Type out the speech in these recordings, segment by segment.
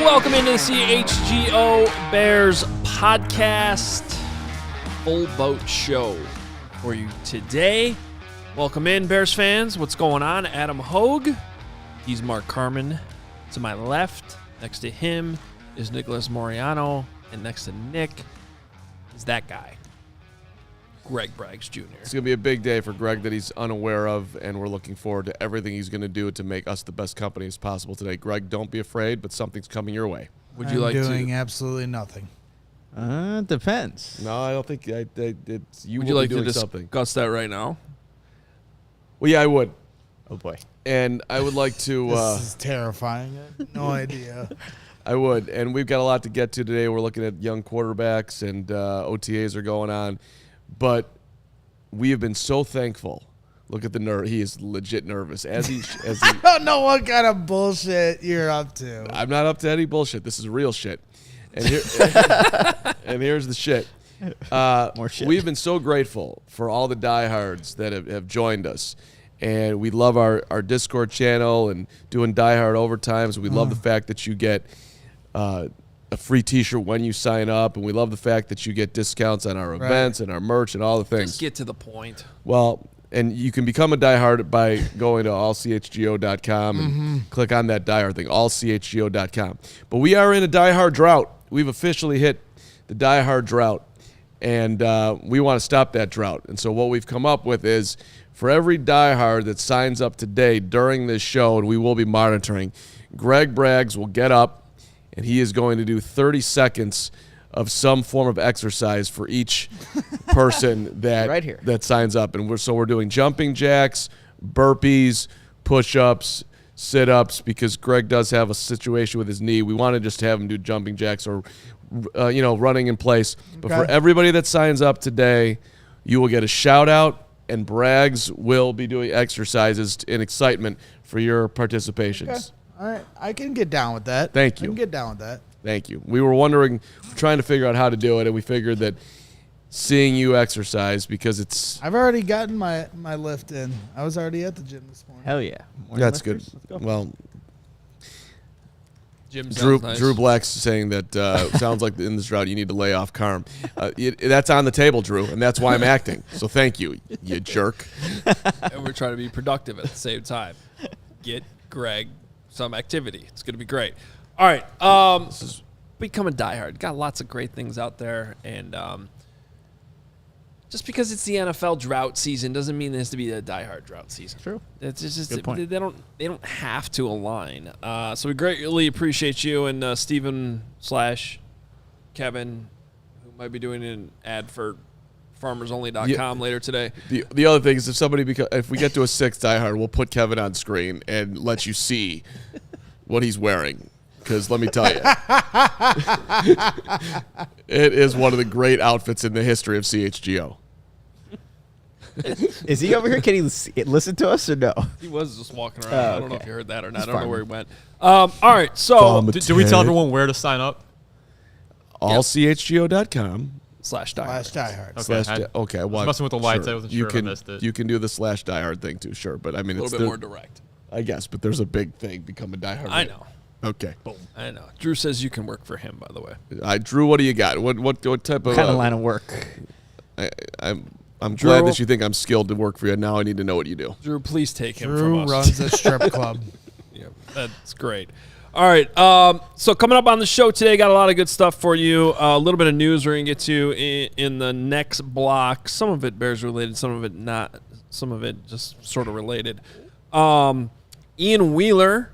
Welcome into the CHGO Bears Podcast, full boat show for you today. Welcome in, Bears fans. What's going on? Adam Hoge. He's Mark Carman to my left. Next to him is Nicholas Moreano, and next to Nick is that guy, Greg Braggs Jr. It's going to be a big day for Greg that he's unaware of, and we're looking forward to everything he's going to do to make us the best company as possible today. Greg, don't be afraid, but something's coming your way. Would you like doing absolutely nothing? Depends. No, I don't think it's you. Would you like to something. discuss that right now? Well, yeah, I would. Oh boy. And I would like to. This is terrifying. I have no idea. I would, and we've got a lot to get to today. We're looking at young quarterbacks, and OTAs are going on, but we have been so thankful. Look at the nerve; he is legit nervous. As he I don't know what kind of bullshit you're up to. I'm not up to any bullshit. This is real shit. And here, and here's the shit. More shit. We've been so grateful for all the diehards that have joined us. And we love our Discord channel and doing diehard overtimes. We love the fact that you get a free T-shirt when you sign up. And we love the fact that you get discounts on our events and our merch and all the things. Let's get to the point. Well, and you can become a diehard by going to ALLCITY.com and click on that diehard thing, ALLCITY.com. But we are in a diehard drought. We've officially hit the diehard drought, and we want to stop that drought. And so what we've come up with is for every diehard that signs up today during this show, and we will be monitoring, Greg Braggs will get up, and he is going to do 30 seconds of some form of exercise for each person that Right here. that signs up. And we're doing jumping jacks, burpees, push-ups, sit-ups, because Greg does have a situation with his knee. We want to just have him do jumping jacks or running in place. But for everybody that signs up today, you will get a shout-out, and Braggs will be doing exercises in excitement for your participations. Okay. All right, I can get down with that. Thank you. I can get down with that. Thank you. We were trying to figure out how to do it, and we figured that seeing you exercise, because it's... I've already gotten my lift in. I was already at the gym this morning. Hell yeah. That's good. Let's go. Well, Jim Drew nice. Black's saying that sounds like in this drought you need to lay off Carm. That's on the table, Drew, and that's why I'm acting. So thank you, you jerk. And we're trying to be productive at the same time. Get Greg some activity. It's going to be great. All right. Become a diehard. Got lots of great things out there, and just because it's the NFL drought season doesn't mean it has to be a diehard drought season. True. It's just Good point. They don't have to align. So we greatly appreciate you and Steven / Kevin, who might be doing an ad for FarmersOnly.com later today. The other thing is if we get to a sixth diehard, we'll put Kevin on screen and let you see what he's wearing. Because let me tell you, it is one of the great outfits in the history of CHGO. Is he over here? Can he listen to us or no? He was just walking around. I don't know if you heard that or not. I don't know where he went. All right, so Do we tell everyone where to sign up? AllCHGO.com. /diehard. Diehard. Okay. I Well, was messing with the lights. sure. I wasn't sure if I missed it. You can do the /diehard thing too, sure. But I mean, A it's little bit more direct. I guess, but there's a big thing. Become a diehard. I know. Okay. I know. Drew says you can work for him, by the way. Drew, what do you got? What type of Kind of line of work. I'm Drew, glad that you think I'm skilled to work for you. Now I need to know what you do. Drew, please take him Drew from us. runs a strip club. Yeah, that's great. All right. So coming up on the show today, got a lot of good stuff for you. A little bit of news we're going to get to in the next block. Some of it Bears related, some of it not. Some of it just sort of related. Ian Wheeler,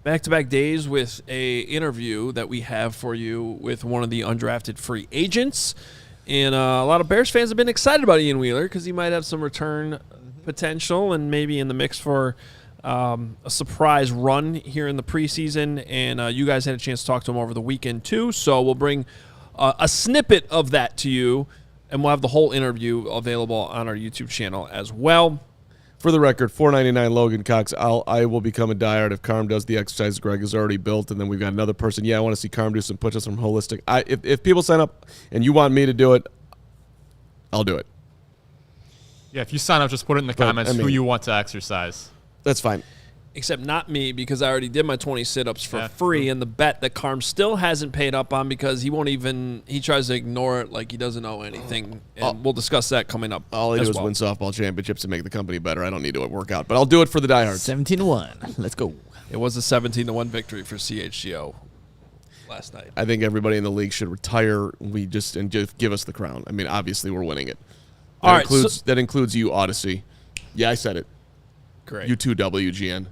back-to-back days with a interview that we have for you with one of the undrafted free agents. And a lot of Bears fans have been excited about Ian Wheeler because he might have some return potential and maybe in the mix for a surprise run here in the preseason, and you guys had a chance to talk to him over the weekend too. So we'll bring a snippet of that to you, and we'll have the whole interview available on our YouTube channel as well. For the record, $4.99 Logan Cox. I will become a diehard if Carm does the exercise Greg has already built, and then we've got another person. Yeah, I want to see Carm do some push-ups from Holistic. If people sign up and you want me to do it, I'll do it. Yeah, if you sign up, just put it in the comments who you want to exercise. That's fine. Except not me, because I already did my 20 sit-ups for free, and the bet that Carm still hasn't paid up on because he tries to ignore it like he doesn't know anything, and we'll discuss that coming up. All I do is win softball championships and make the company better. I don't need to work out, but I'll do it for the diehards. 17-1. Let's go. It was a 17-1 victory for CHGO last night. I think everybody in the league should retire. Just give us the crown. I mean, obviously we're winning it. That includes you, Odyssey. Yeah, I said it. Great. You too, WGN.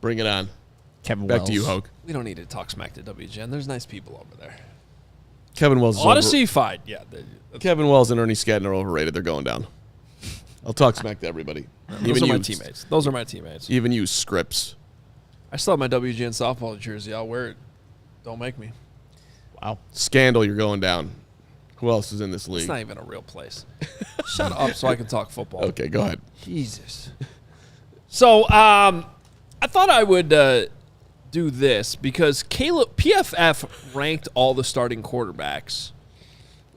Bring it on. Kevin Back Wells. to you, Hoge. We don't need to talk smack to WGN. There's nice people over there. Kevin Wells. Odyssey, fine. Yeah. Kevin Wells and Ernie Skadden are overrated. They're going down. I'll talk smack to everybody. Those are my teammates. Those are my teammates. Even you, Scripps. I still have my WGN softball jersey. I'll wear it. Don't make me. Wow. Scandal, you're going down. Who else is in this league? It's not even a real place. Shut up so I can talk football. Okay, go ahead. Jesus. So, I thought I would do this because PFF ranked all the starting quarterbacks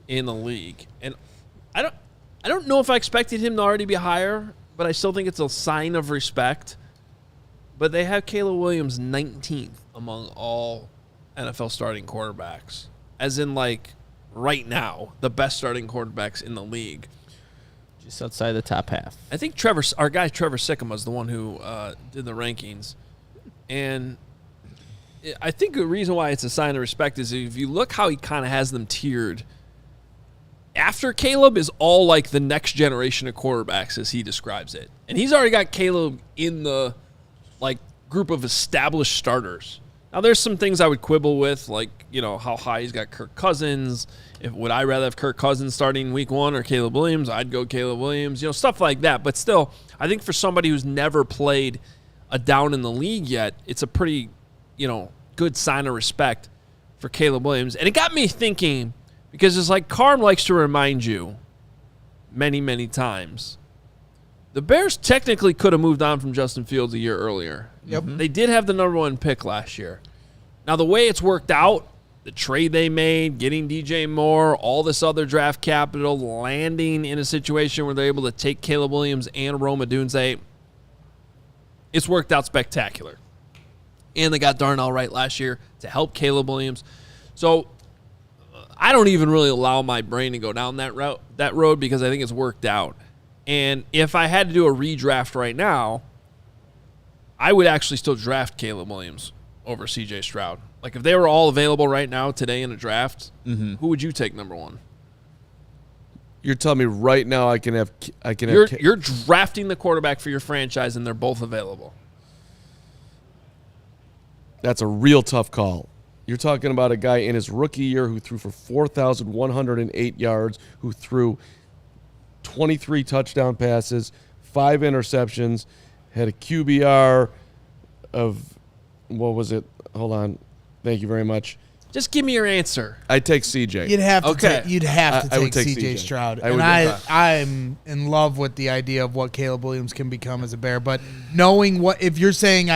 in the league, and I don't know if I expected him to already be higher, but I still think it's a sign of respect. But they have Caleb Williams 19th among all NFL starting quarterbacks, as in like right now the best starting quarterbacks in the league. Just outside the top half. I think our guy Trevor Sikkema is the one who did the rankings. And I think the reason why it's a sign of respect is if you look how he kind of has them tiered, after Caleb is all like the next generation of quarterbacks as he describes it. And he's already got Caleb in the like group of established starters. Now there's some things I would quibble with, like, you know, how high he's got Kirk Cousins. Would I rather have Kirk Cousins starting week 1 or Caleb Williams? I'd go Caleb Williams, stuff like that. But still, I think for somebody who's never played a down in the league yet, it's a pretty, good sign of respect for Caleb Williams. And it got me thinking, because it's like Carm likes to remind you many, many times, the Bears technically could have moved on from Justin Fields a year earlier. Yep. They did have the number 1 pick last year. Now, the way it's worked out, the trade they made, getting DJ Moore, all this other draft capital, landing in a situation where they're able to take Caleb Williams and Rome Odunze, it's worked out spectacular. And they got Darnell Wright last year to help Caleb Williams. So I don't even really allow my brain to go down that road because I think it's worked out. And if I had to do a redraft right now, I would actually still draft Caleb Williams over CJ Stroud. Like, if they were all available right now today in a draft, who would you take number 1? You're telling me right now I can have. You're drafting the quarterback for your franchise, and they're both available. That's a real tough call. You're talking about a guy in his rookie year who threw for 4,108 yards, who threw 23 touchdown passes, 5 interceptions, had a QBR of, what was it? Hold on. Thank you very much. Just give me your answer. I'd take CJ. You'd have to Okay. take take CJ CJ. Stroud. I would And do I'm in love with the idea of what Caleb Williams can become as a Bear. But knowing if you're saying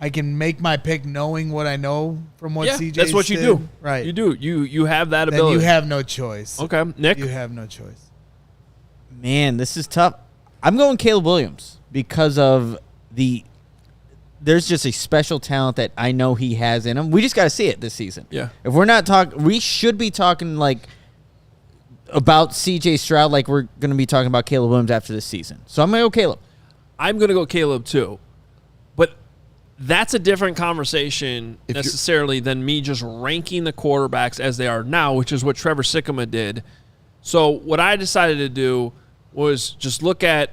I can make my pick knowing what I know from what CJ that's what you did, do. Right. You do. You have that Then ability. you have no choice. Okay, Nick. You have no choice. Man, this is tough. I'm going Caleb Williams because of there's just a special talent that I know he has in him. We just got to see it this season. Yeah. If we're not talking, we should be talking like about CJ Stroud like we're going to be talking about Caleb Williams after this season. So I'm going to go Caleb. I'm going to go Caleb too. But that's a different conversation necessarily than me just ranking the quarterbacks as they are now, which is what Trevor Sikkema did. So what I decided to do was just look at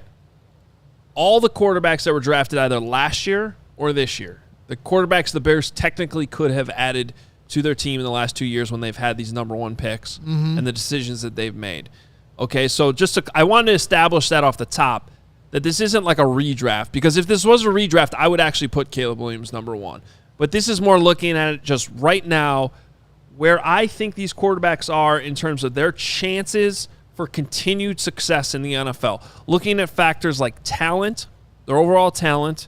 all the quarterbacks that were drafted either last year or this year. The quarterbacks the Bears technically could have added to their team in the last 2 years when they've had these number 1 picks and the decisions that they've made. Okay, so I wanted to establish that off the top. that this isn't like a redraft, because if this was a redraft, I would actually put Caleb Williams number 1. But this is more looking at it just right now, where I think these quarterbacks are in terms of their chances for continued success in the NFL. Looking at factors like talent, their overall talent,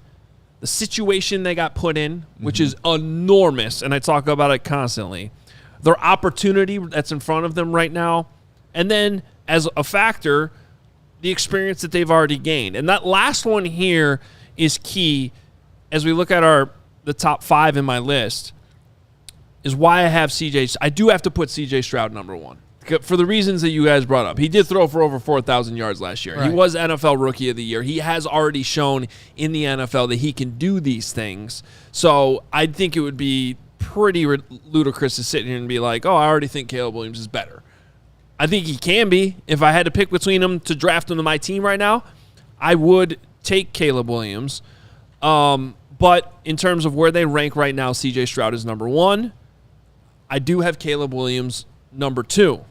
the situation they got put in, which is enormous, and I talk about it constantly, their opportunity that's in front of them right now, and then as a factor, the experience that they've already gained. And that last one here is key as we look at the top 5 in my list, is why I have I do have to put CJ Stroud number 1 for the reasons that you guys brought up. He did throw for over 4,000 yards last year. Right. He was NFL Rookie of the Year. He has already shown in the NFL that he can do these things. So I think it would be pretty ludicrous to sit here and be like, oh, I already think Caleb Williams is better. I think he can be. If I had to pick between them to draft him to my team right now, I would take Caleb Williams. But in terms of where they rank right now, CJ Stroud is number 1. I do have Caleb Williams number 2.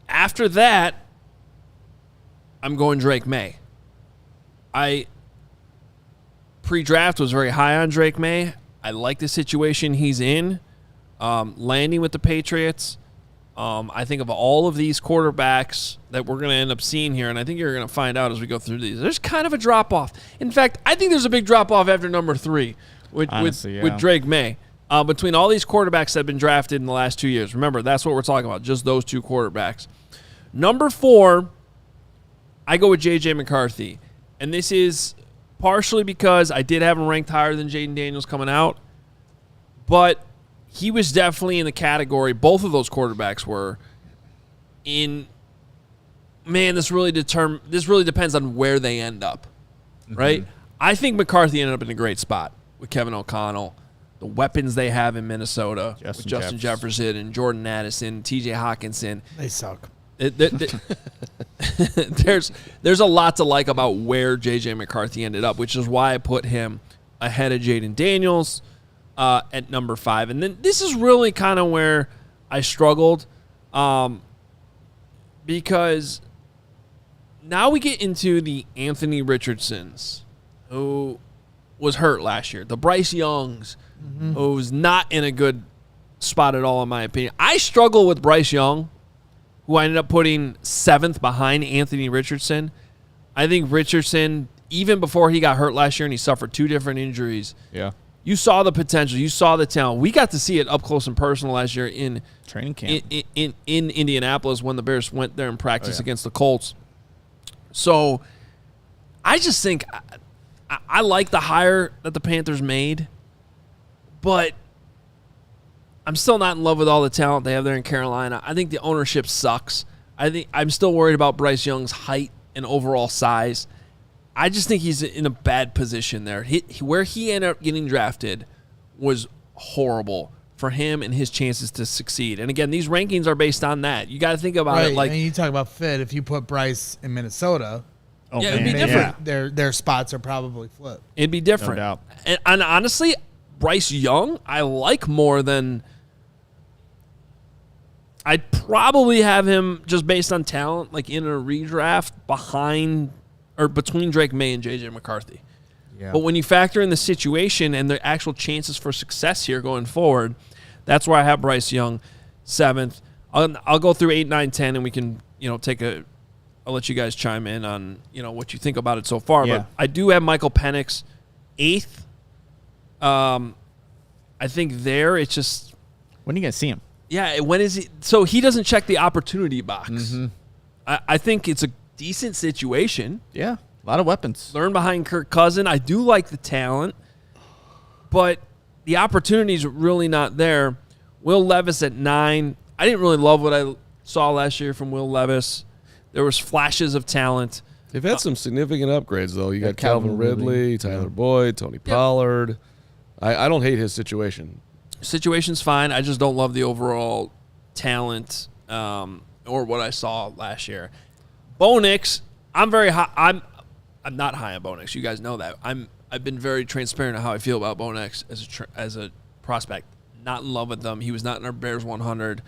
After that, I'm going Drake May. I pre-draft was very high on Drake May. I like the situation he's in, landing with the Patriots. I think of all of these quarterbacks that we're going to end up seeing here, and I think you're going to find out as we go through these, there's kind of a drop-off. In fact, I think there's a big drop-off after number 3 with Drake May. Between all these quarterbacks that have been drafted in the last 2 years. Remember, that's what we're talking about, just those 2 quarterbacks. Number 4, I go with J.J. McCarthy. And this is partially because I did have him ranked higher than Jaden Daniels coming out. But he was definitely in the category, both of those quarterbacks were, in, man, this really depends on where they end up, right? I think McCarthy ended up in a great spot with Kevin O'Connell. The weapons they have in Minnesota with Justin Jefferson and Jordan Addison, T.J. Hawkinson. They suck. There's a lot to like about where J.J. McCarthy ended up, which is why I put him ahead of Jaden Daniels at number 5. And then this is really kind of where I struggled because now we get into the Anthony Richardsons, who was hurt last year, the Bryce Youngs, who's not in a good spot at all, in my opinion. I struggle with Bryce Young, who I ended up putting 7th behind Anthony Richardson. I think Richardson, even before he got hurt last year and he suffered 2 different injuries, you saw the potential. You saw the talent. We got to see it up close and personal last year in training camp in Indianapolis when the Bears went there and practiced against the Colts. So I just think I like the hire that the Panthers made, but I'm still not in love with all the talent they have there in Carolina. I think the ownership sucks. I think I'm still worried about Bryce Young's height and overall size. I just think he's in a bad position there. Where he ended up getting drafted was horrible for him and his chances to succeed. And again, these rankings are based on that. You got to think about it like, and you talk about fit. If you put Bryce in Minnesota, it'd be different. Their spots are probably flipped. It'd be different. No doubt. And honestly, Bryce Young, I like more than. I'd probably have him just based on talent, like in a redraft between Drake May and J.J. McCarthy. Yeah. But when you factor in the situation and the actual chances for success here going forward, that's where I have Bryce Young 7th. I'll go through 8, 9, 10, and we can I'll let you guys chime in on what you think about it so far. Yeah. But I do have Michael Penix 8th. I think there it's just, when are you gonna see him? Yeah, when is he? So he doesn't check the opportunity box. I think it's a decent situation. Yeah, a lot of weapons. Learn behind Kirk Cousins. I do like the talent, but the opportunity is really not there. Will Levis at 9. I didn't really love what I saw last year from Will Levis. There was flashes of talent. They've had some significant upgrades, though. You got Calvin Ridley, Tyler Boyd, Tony Pollard. I don't hate his situation. Situation's fine. I just don't love the overall talent or what I saw last year. Bo Nix, I'm very high. I'm not high on Bo Nix. You guys know that. I've been very transparent on how I feel about Bo Nix as a prospect. Not in love with them. He was not in our Bears 100.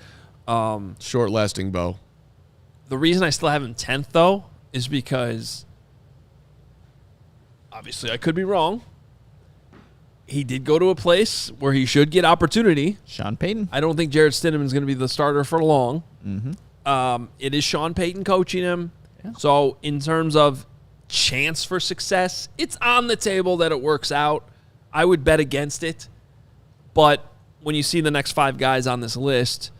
Short-lasting Bo. The reason I still have him 10th, though, is because obviously I could be wrong. He did go to a place where he should get opportunity. Sean Payton. I don't think Jared Stidham is going to be the starter for long. Mm-hmm. It is Sean Payton coaching him. Yeah. So in terms of chance for success, it's on the table that it works out. I would bet against it. But when you see the next 5 guys on this list,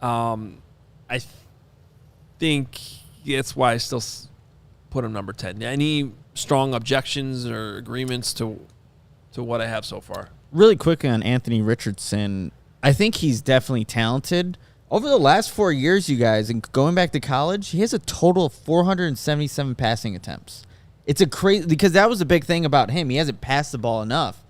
I think that's why I still put him number 10. Any strong objections or agreements to what I have so far? Really quickly on Anthony Richardson, I think he's definitely talented. Over the last 4 years, you guys, and going back to college, he has a total of 477 passing attempts. It's a crazy, because that was the big thing about him. He hasn't passed the ball enough.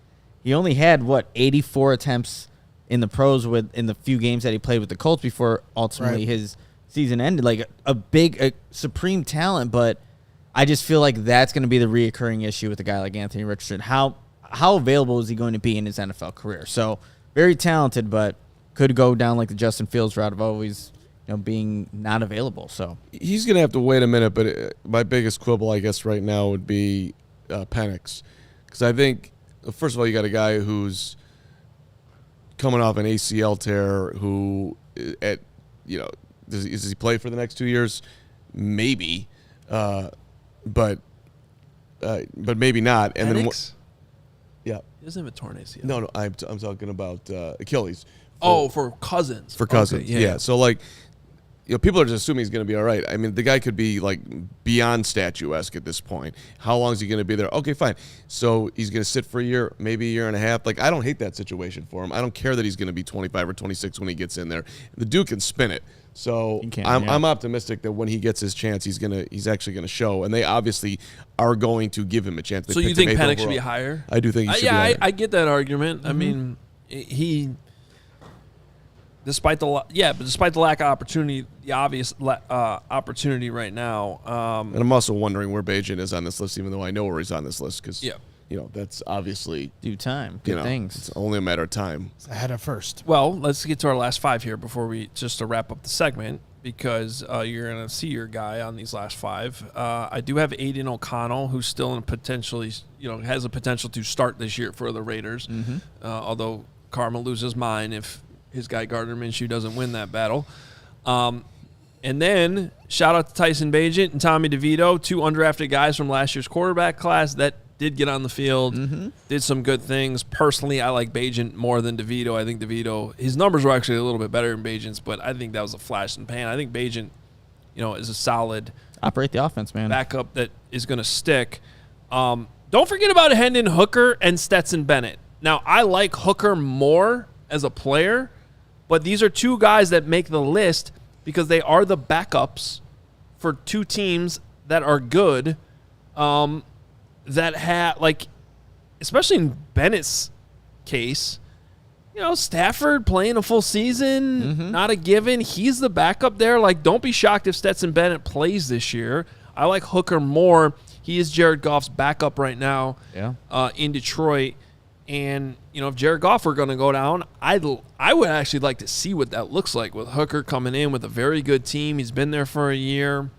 He only had 84 attempts in the pros in the few games that he played with the Colts before ultimately his season ended. Like a supreme talent, but I just feel like that's going to be the reoccurring issue with a guy like Anthony Richardson. How available is he going to be in his NFL career? So very talented, but could go down like the Justin Fields route of always, being not available. So he's going to have to wait a minute. But my biggest quibble, I guess, right now would be Penix, because I think first of all you got a guy who's coming off an ACL tear. Who does he play for the next 2 years? Maybe, but maybe not. And Penix? Yeah. He doesn't have a torn ACL. No, I'm talking about Achilles. For Cousins. For Cousins, Okay, yeah. So, people are just assuming he's going to be all right. I mean, the guy could be, beyond statuesque at this point. How long is he going to be there? Okay, fine. So, he's going to sit for a year, maybe a year and a half. I don't hate that situation for him. I don't care that he's going to be 25 or 26 when he gets in there. The dude can spin it. So, I'm optimistic that when he gets his chance, he's actually going to show. And they obviously are going to give him a chance. So, you think Penix should be higher? I do think he should be higher. I get that argument. Mm-hmm. I mean, he... Despite the lack of opportunity, the obvious opportunity right now. And I'm also wondering where Bajan is on this list, even though I know where he's on this list, because that's obviously due time, good things. It's only a matter of time. It's ahead of first. Well, let's get to our last 5 here before we to wrap up the segment, because you're going to see your guy on these last 5. I do have Aiden O'Connell, who's still has a potential to start this year for the Raiders. Mm-hmm. Although Carman loses mine if his guy Gardner Minshew doesn't win that battle. And then shout out to Tyson Bagent and Tommy DeVito, 2 undrafted guys from last year's quarterback class that did get on the field, did some good things. Personally, I like Bagent more than DeVito. I think DeVito, his numbers were actually a little bit better than Bagent's, but I think that was a flash in the pan. I think Bagent, is a solid operate the offense, man. Backup that is going to stick. Don't forget about Hendon Hooker and Stetson Bennett. Now, I like Hooker more as a player, but these are 2 guys that make the list because they are the backups for 2 teams that are good, that have, especially in Bennett's case, Stafford playing a full season, not a given. He's the backup there. Don't be shocked if Stetson Bennett plays this year. I like Hooker more. He is Jared Goff's backup right now in Detroit. And, if Jared Goff were going to go down, I would actually like to see what that looks like with Hooker coming in with a very good team. He's been there for a year.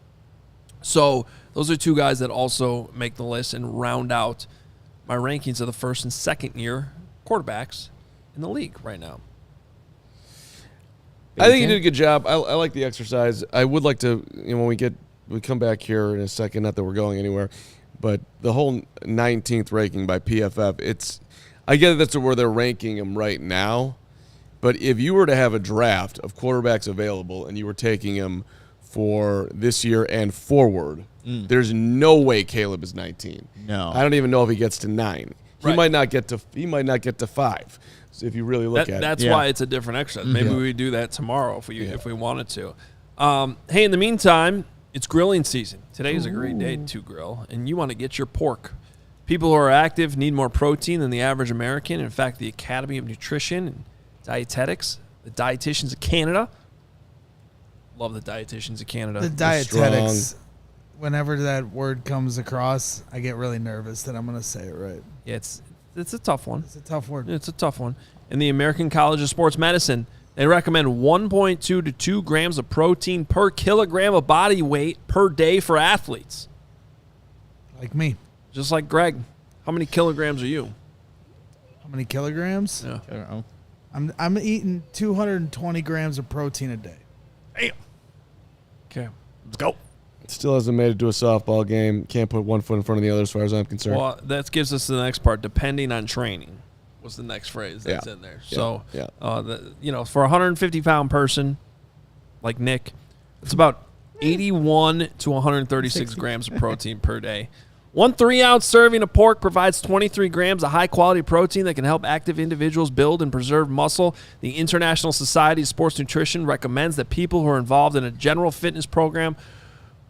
So those are 2 guys that also make the list and round out my rankings of the first and second year quarterbacks in the league right now. I think you did a good job. I like the exercise. I would like to, when we come back here in a second, not that we're going anywhere, but the whole 19th ranking by PFF, I get that's where they're ranking them right now, but if you were to have a draft of quarterbacks available and you were taking them for this year and forward, there's no way Caleb is 19. No, I don't even know if he gets to 9. He might not get to 5. So if you really look at it, that's why it's a different exercise. Maybe we do that tomorrow if we wanted to. Hey, in the meantime, it's grilling season. Today is a great day to grill, and you want to get your pork. People who are active need more protein than the average American. In fact, the Academy of Nutrition and Dietetics, the Dietitians of Canada, love the Dietitians of Canada. The Dietetics, whenever that word comes across, I get really nervous that I'm going to say it right. Yeah, it's a tough one. It's a tough word. It's a tough one. And the American College of Sports Medicine, They recommend 1.2 to 2 grams of protein per kilogram of body weight per day for athletes. Like me. Just like Greg. How many kilograms are you? How many kilograms? Yeah. I don't know. I'm eating 220 grams of protein a day. Damn. Okay. Let's go. Still hasn't made it to a softball game. Can't put one foot in front of the other as far as I'm concerned. Well, that gives us the next part. Depending on training was the next phrase that's in there. So, for a 150-pound person like Nick, it's about 81 to 136 grams of protein per day. 1 3-ounce serving of pork provides 23 grams of high-quality protein that can help active individuals build and preserve muscle. The International Society of Sports Nutrition recommends that people who are involved in a general fitness program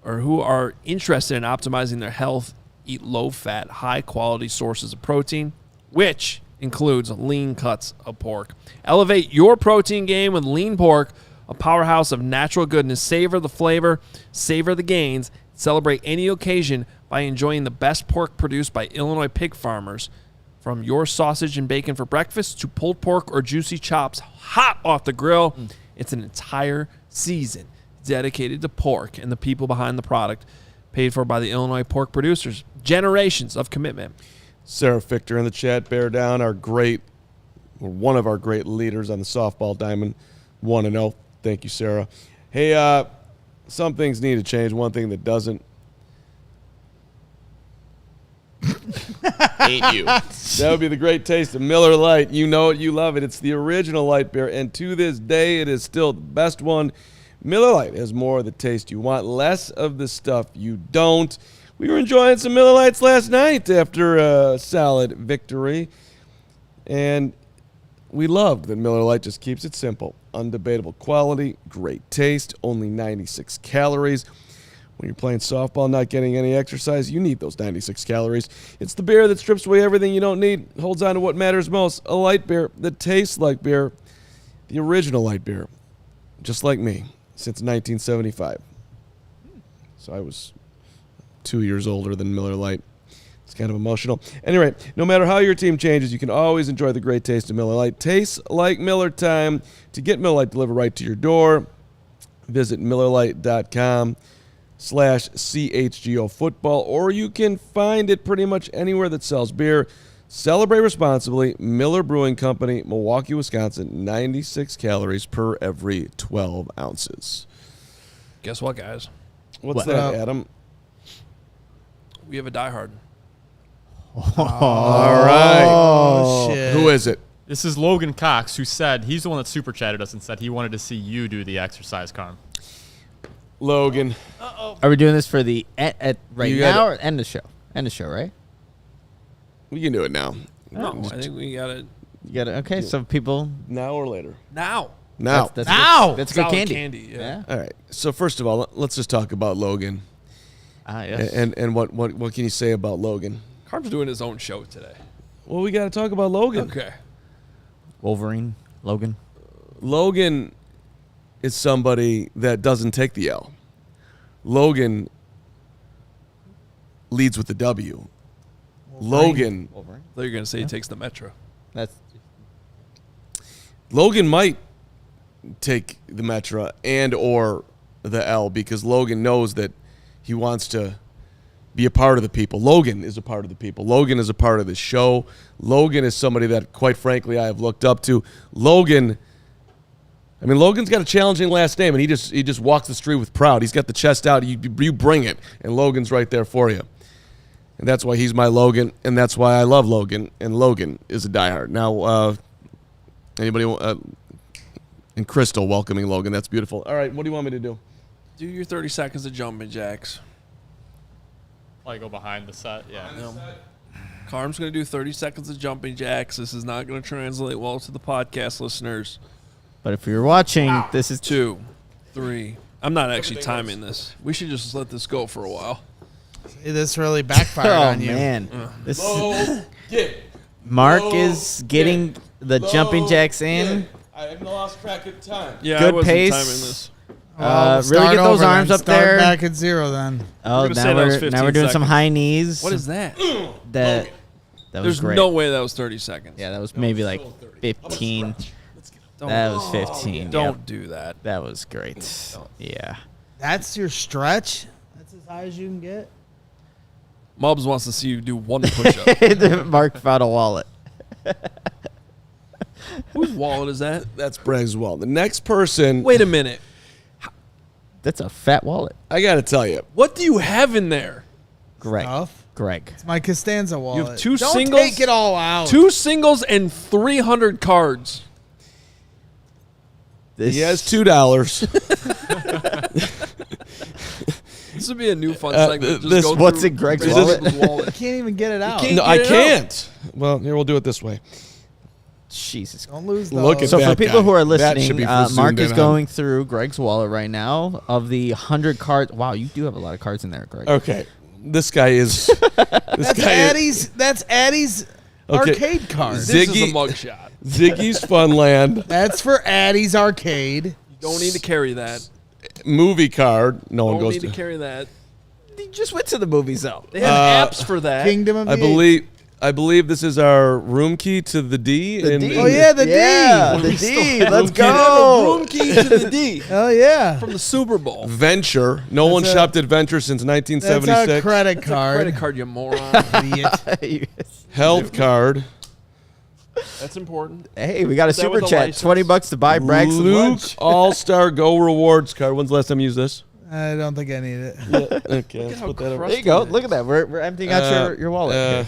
or who are interested in optimizing their health eat low-fat, high-quality sources of protein, which includes lean cuts of pork. Elevate your protein game with lean pork, a powerhouse of natural goodness. Savor the flavor, savor the gains, celebrate any occasion by enjoying the best pork produced by Illinois pig farmers. From your sausage and bacon for breakfast to pulled pork or juicy chops hot off the grill, it's an entire season dedicated to pork and the people behind the product, paid for by the Illinois pork producers. Generations of commitment. Sarah Fichter in the chat, bear down, one of our great leaders on the softball diamond, 1-0. Thank you, Sarah. Hey, some things need to change. One thing that doesn't. Hate you. That would be the great taste of Miller Lite. You know it, you love it. It's the original light beer, and to this day, it is still the best one. Miller Lite has more of the taste you want, less of the stuff you don't. We were enjoying some Miller Lites last night after a solid victory, and we loved that Miller Lite just keeps it simple. Undebatable quality, great taste, only 96 calories. When you're playing softball, not getting any exercise, you need those 96 calories. It's the beer that strips away everything you don't need, holds on to what matters most, a light beer that tastes like beer, the original light beer, just like me, since 1975. So I was 2 years older than Miller Lite. It's kind of emotional. Anyway, no matter how your team changes, you can always enjoy the great taste of Miller Lite. Tastes like Miller time. To get Miller Lite delivered right to your door, visit MillerLite.com/CHGO football, or you can find it pretty much anywhere that sells beer. Celebrate responsibly. Miller Brewing Company, Milwaukee, Wisconsin, 96 calories per every 12 ounces. Guess what, guys? What's that, Adam? We have a diehard. All right. Oh, shit. Who is it? This is Logan Cox, who said he's the one that super chatted us and said he wanted to see you do the exercise, Carm. Logan. Are we doing this for the right You now gotta- or end the show? End the show, right? We can do it now. No, I think we got it You got it. Okay, so people. Now or later? now. Now. That's Now! Good, that's good Solid candy. yeah. All right. So first of all, let's just talk about Logan. Yes. And what can you say about Logan? Carm's doing his own show today. Well, we got to talk about Logan. Okay. Wolverine, Logan. Logan is somebody that doesn't take the L. Logan leads with the W. Logan Wolverine. I thought you were going to say he takes the Metro. That's Logan might take the Metra and or the L because Logan knows that he wants to be a part of the people. Logan is a part of the people. Logan is a part of the show. Logan is somebody that, quite frankly, I have looked up to. Logan's got a challenging last name, and he just walks the street with pride. He's got the chest out. You bring it, and Logan's right there for you. And that's why he's my Logan, and that's why I love Logan, and Logan is a diehard. Now, anybody and Crystal welcoming Logan. That's beautiful. All right, what do you want me to do? Do your 30 seconds of jumping jacks. Probably go behind the set, yeah. Carm's going to do 30 seconds of jumping jacks. This is not going to translate well to the podcast listeners. But if you're watching, this is 2, 3. I'm not actually timing this. We should just let this go for a while. This really backfired on you. Man, this Mark is getting the jumping jacks in. I have lost track of time. Yeah, Good I wasn't pace. timing this. Well, Really get those arms up Start there. back at 0 then. Oh, gonna say that was 15 now we're doing some seconds. high knees. What is that? that? That was There's great. no way that was 30 seconds. Yeah, that was maybe like 15. That was 15. Don't Yep. do that. That was great. Yeah. That's your stretch? That's as high as you can get? Mubs wants to see you do one push-up. Mark found a wallet. Whose wallet is that? That's Bragg's wallet. The next person, Wait a minute. That's a fat wallet. I got to tell you, What do you have in there? Greg. Stuff? Greg. It's my Costanza wallet. You have two Don't singles? take it all out. 2 singles and 300 cards. This he has $2. This would be a new fun segment. Just this- go what's through in Greg's Greg's wallet? wallet. You can't even get it out. can't- No, I get it can't. Well, here, we'll do it this way. Jesus. Don't lose those. Look at So that for people guy. who are That should listening, be Mark zoomed is in going through Greg's wallet right now. Of the 100 cards, wow, you do have a lot of cards in there, Greg. Okay. This guy is. That's Addie's Okay. arcade card. This is a Ziggy- mugshot. Ziggy's Funland That's for Addie's arcade. You don't need to carry that. movie card. No one Don't goes need to to. carry that. He just went to the movies, though. They have apps for that. Kingdom of I the believe this is our room key to the D. The in- D. Oh, yeah, the D. Yeah, the We still D. have Let's We have a go. room key to the D Oh yeah. from the Super Bowl. Venture. No one a- shopped at Venture since That's 1976. a credit card. Credit card, you moron. Idiot. Health card. That's important. Hey, we got a That super with a chat. license. $20 to buy Bragg some Luke lunch. All-Star Go Rewards card. When's the last time you used this? I don't think I need it. Okay, let's how put that over. crusty There you go. it Look at that. We're emptying out your wallet. Here.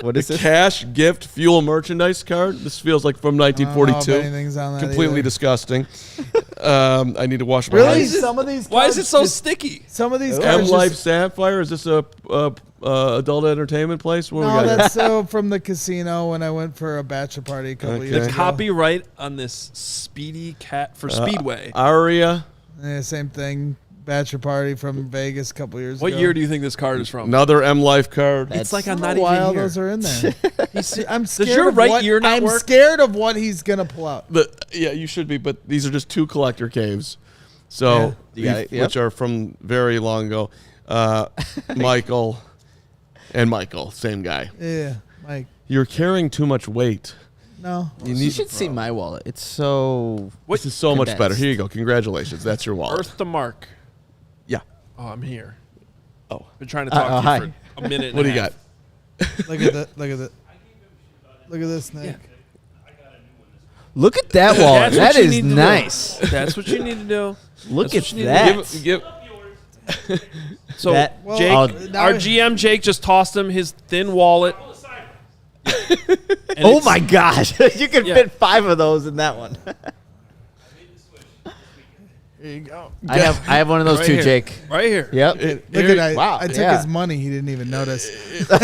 What is the this? cash gift fuel merchandise card. This feels like from I don't know if 1942. anything's on that Completely either. disgusting. I need to wash my Really? hands. Some of these. Why is cards it so just- sticky? Some of these M cards. Life just- Sapphire. Is this a adult entertainment place? What we No, got here? that's from the casino when I went for a bachelor party a couple Okay. years The ago. copyright on this Speedy Cat for Speedway. Aria. Yeah, same thing. Bachelor party from Vegas a couple years What ago. year do you think this card is from? Another M Life card. It's like I'm I not don't know why even all here. those are in there. I'm scared your of right what, ear not I'm work? scared of what he's gonna pull out. Yeah, you should be, but these are just 2 collector caves. So, You got it, yep. which are from very long ago. Michael and Michael, same guy. Yeah, Mike. You're carrying too much weight. No. You should see my wallet. It's so. This is so much better. condensed. Here you go. Congratulations. That's your wallet. Earth to Mark. Yeah. Oh, I'm here. Oh. Been trying to talk to hi. you for a minute. And What do a you half. got? Look at that. Look at that. Look at this, Nick. Look at that wallet. That's what That you is need to do. nice. That's what you need to do. Look That's at what you need to that. Give, So, That- Well, Jake, I'll- now- our GM Jake just tossed him his thin wallet. And Oh it's- my gosh. You could Yeah. fit 5 of those in that one. Here you go. I have one of those Right too, here. Jake. Right here. Yep. Look at that. Wow, I took yeah. his money. He didn't even notice. What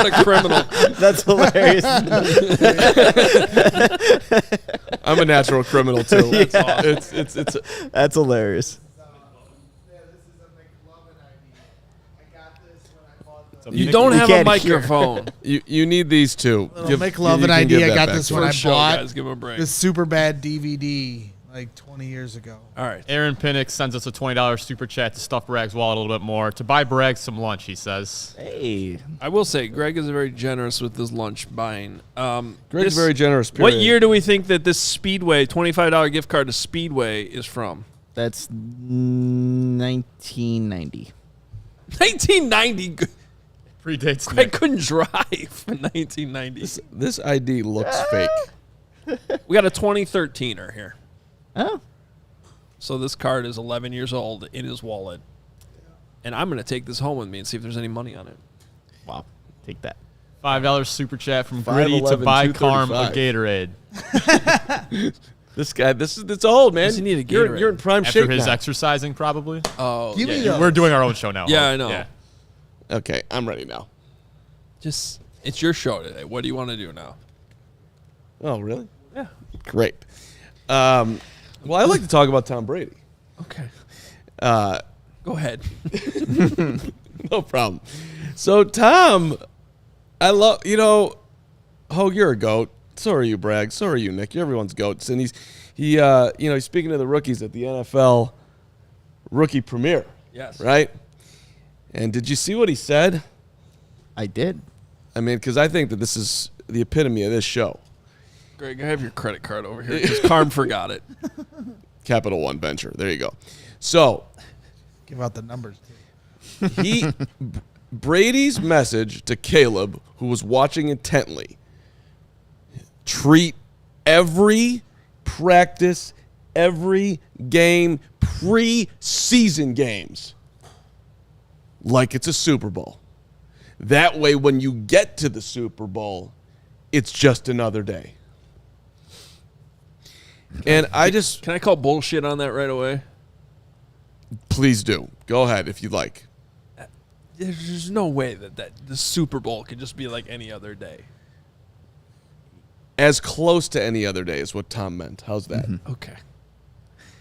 a criminal. That's hilarious. I'm a natural criminal too. That's awesome. It's That's hilarious. You don't You have a can't hear. microphone. you need these two. Make love you an can idea. give I that got back this to when me. I First show, bought guys. Give him a break. this super bad DVD like 20 years ago. All right. Aaron Pinnock sends us a $20 super chat to stuff Bragg's wallet a little bit more. To buy Bragg some lunch, he says. Hey. I will say, Greg is very generous with his lunch buying. Greg's This- very generous. What period. year do we think that this Speedway $25 gift card to Speedway is from? That's 1990. 1990. Predates Greg Nick. couldn't drive in 1990. This ID looks fake. We got a 2013er here. Oh. So this card is 11 years old in his wallet. And I'm going to take this home with me and see if there's any money on it. Wow. Take that. $5 super chat from 5'11", Gritty to buy Carm a 235. Gatorade. This guy, it's old, man. Does he need a You're Gatorade? in prime After shape his now. exercising, probably. Oh, Give me yeah. those. We're doing our own show now. Yeah, huh? I know. Yeah. Okay, I'm ready now. Just, it's your show today. What do you want to do now? Oh, really? Yeah. Great. Well, I like to talk about Tom Brady. Okay. Uh, Go ahead. no problem. So, Tom, I love, Hoge, you're a goat. So are you, Bragg. So are you, Nick. Everyone's goats. And he's speaking to the rookies at the NFL rookie premiere. Yes. Right? And did you see what he said? I did. I mean, because I think that this is the epitome of this show. Greg, I have your credit card over here because Carm forgot it. Capital One Venture. There you go. So Give out the numbers, too. Brady's message to Caleb, who was watching intently, treat every practice, every game, preseason games like it's a Super Bowl. That way, when you get to the Super Bowl, it's just another day. And Can I call bullshit on that right away? Please do. Go ahead if you'd like. There's no way that the Super Bowl could just be like any other day. As close to any other day is what Tom meant. How's that? Mm-hmm. Okay.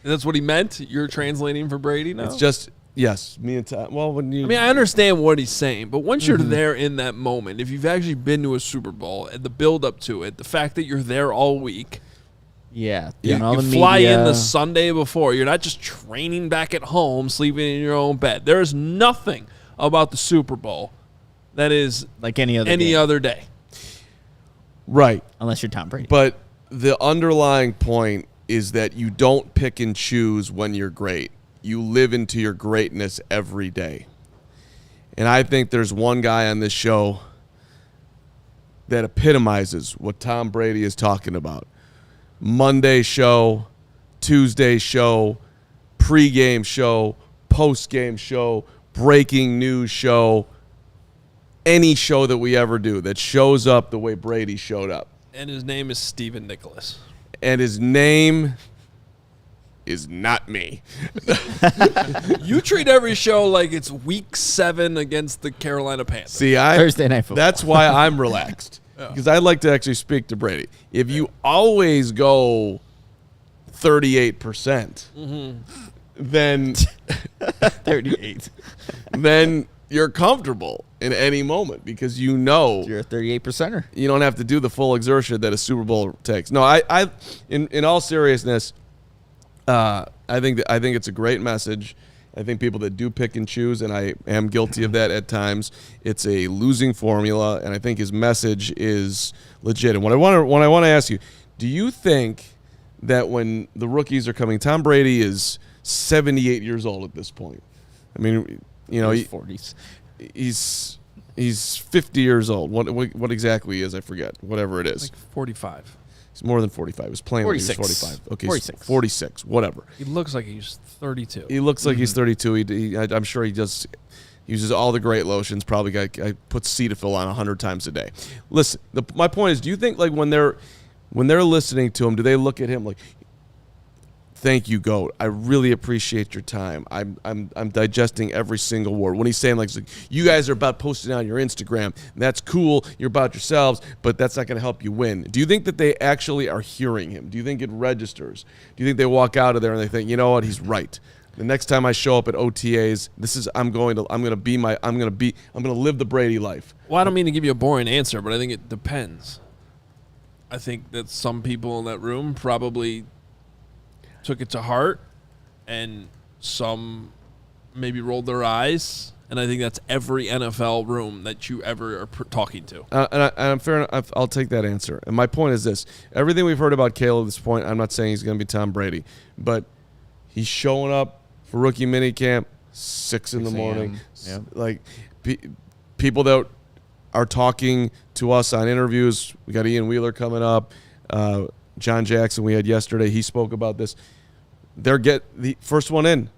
And that's what he meant? You're translating for Brady now? It's just, yes, me and Tom. Well, when you. I mean, I understand what he's saying, but once you're there in that moment, if you've actually been to a Super Bowl and the build up to it, the fact that you're there all week, Yeah. You all you the fly media. in the Sunday before, you're not just training back at home, sleeping in your own bed. There is nothing about the Super Bowl that is like any other any game, other day. Right. unless you're Tom Brady. But the underlying point is that you don't pick and choose when you're great. You live into your greatness every day. And I think there's one guy on this show that epitomizes what Tom Brady is talking about. Monday show, Tuesday show, pregame show, postgame show, breaking news show, any show that we ever do that shows up the way Brady showed up. And his name is Stephen Nicholas. And his name is not me. You treat every show like it's week 7 against the Carolina Panthers. See, Thursday Night Football. That's why I'm relaxed. Because I like to actually speak to Brady. If you always go 38%, then 38. then you're comfortable in any moment because you know You're a 38%er. you don't have to do the full exertion that a Super Bowl takes. No, in all seriousness, I think it's a great message. I think people that do pick and choose, and I am guilty of that at times, it's a losing formula, and I think his message is legit. And what I want to ask you, do you think that when the rookies are coming, Tom Brady is 78 years old at this point? I mean, you know, 40s. he's 50 years old. What exactly he is, I forget. Whatever it is. Like 45. He's more than 45. He was playing when he was 46. 45. Okay, 46. 46, whatever. He looks like he's 32. He looks like he's 32. I'm sure he uses all the great lotions. Probably I put Cetaphil on 100 times a day. Listen, my point is, do you think like when they're listening to him, do they look at him like, "Thank you, GOAT. I really appreciate your time. I'm digesting every single word." When he's saying like, "You guys are about posting on your Instagram. That's cool. You're about yourselves, but that's not going to help you win." Do you think that they actually are hearing him? Do you think it registers? Do you think they walk out of there and they think, "You know what? He's right. The next time I show up at OTAs, I'm going to live the Brady life." Well, I don't mean to give you a boring answer, but I think it depends. I think that some people in that room probably took it to heart, and some maybe rolled their eyes. And I think that's every NFL room that you ever are talking to. And I'm fair enough. I'll take that answer. And my point is this: everything we've heard about Caleb at this point, I'm not saying he's going to be Tom Brady, but he's showing up for rookie minicamp 6 in the morning. Yep. Like people that are talking to us on interviews. We got Ian Wheeler coming up. John Jackson we had yesterday. He spoke about this. They're the first one in,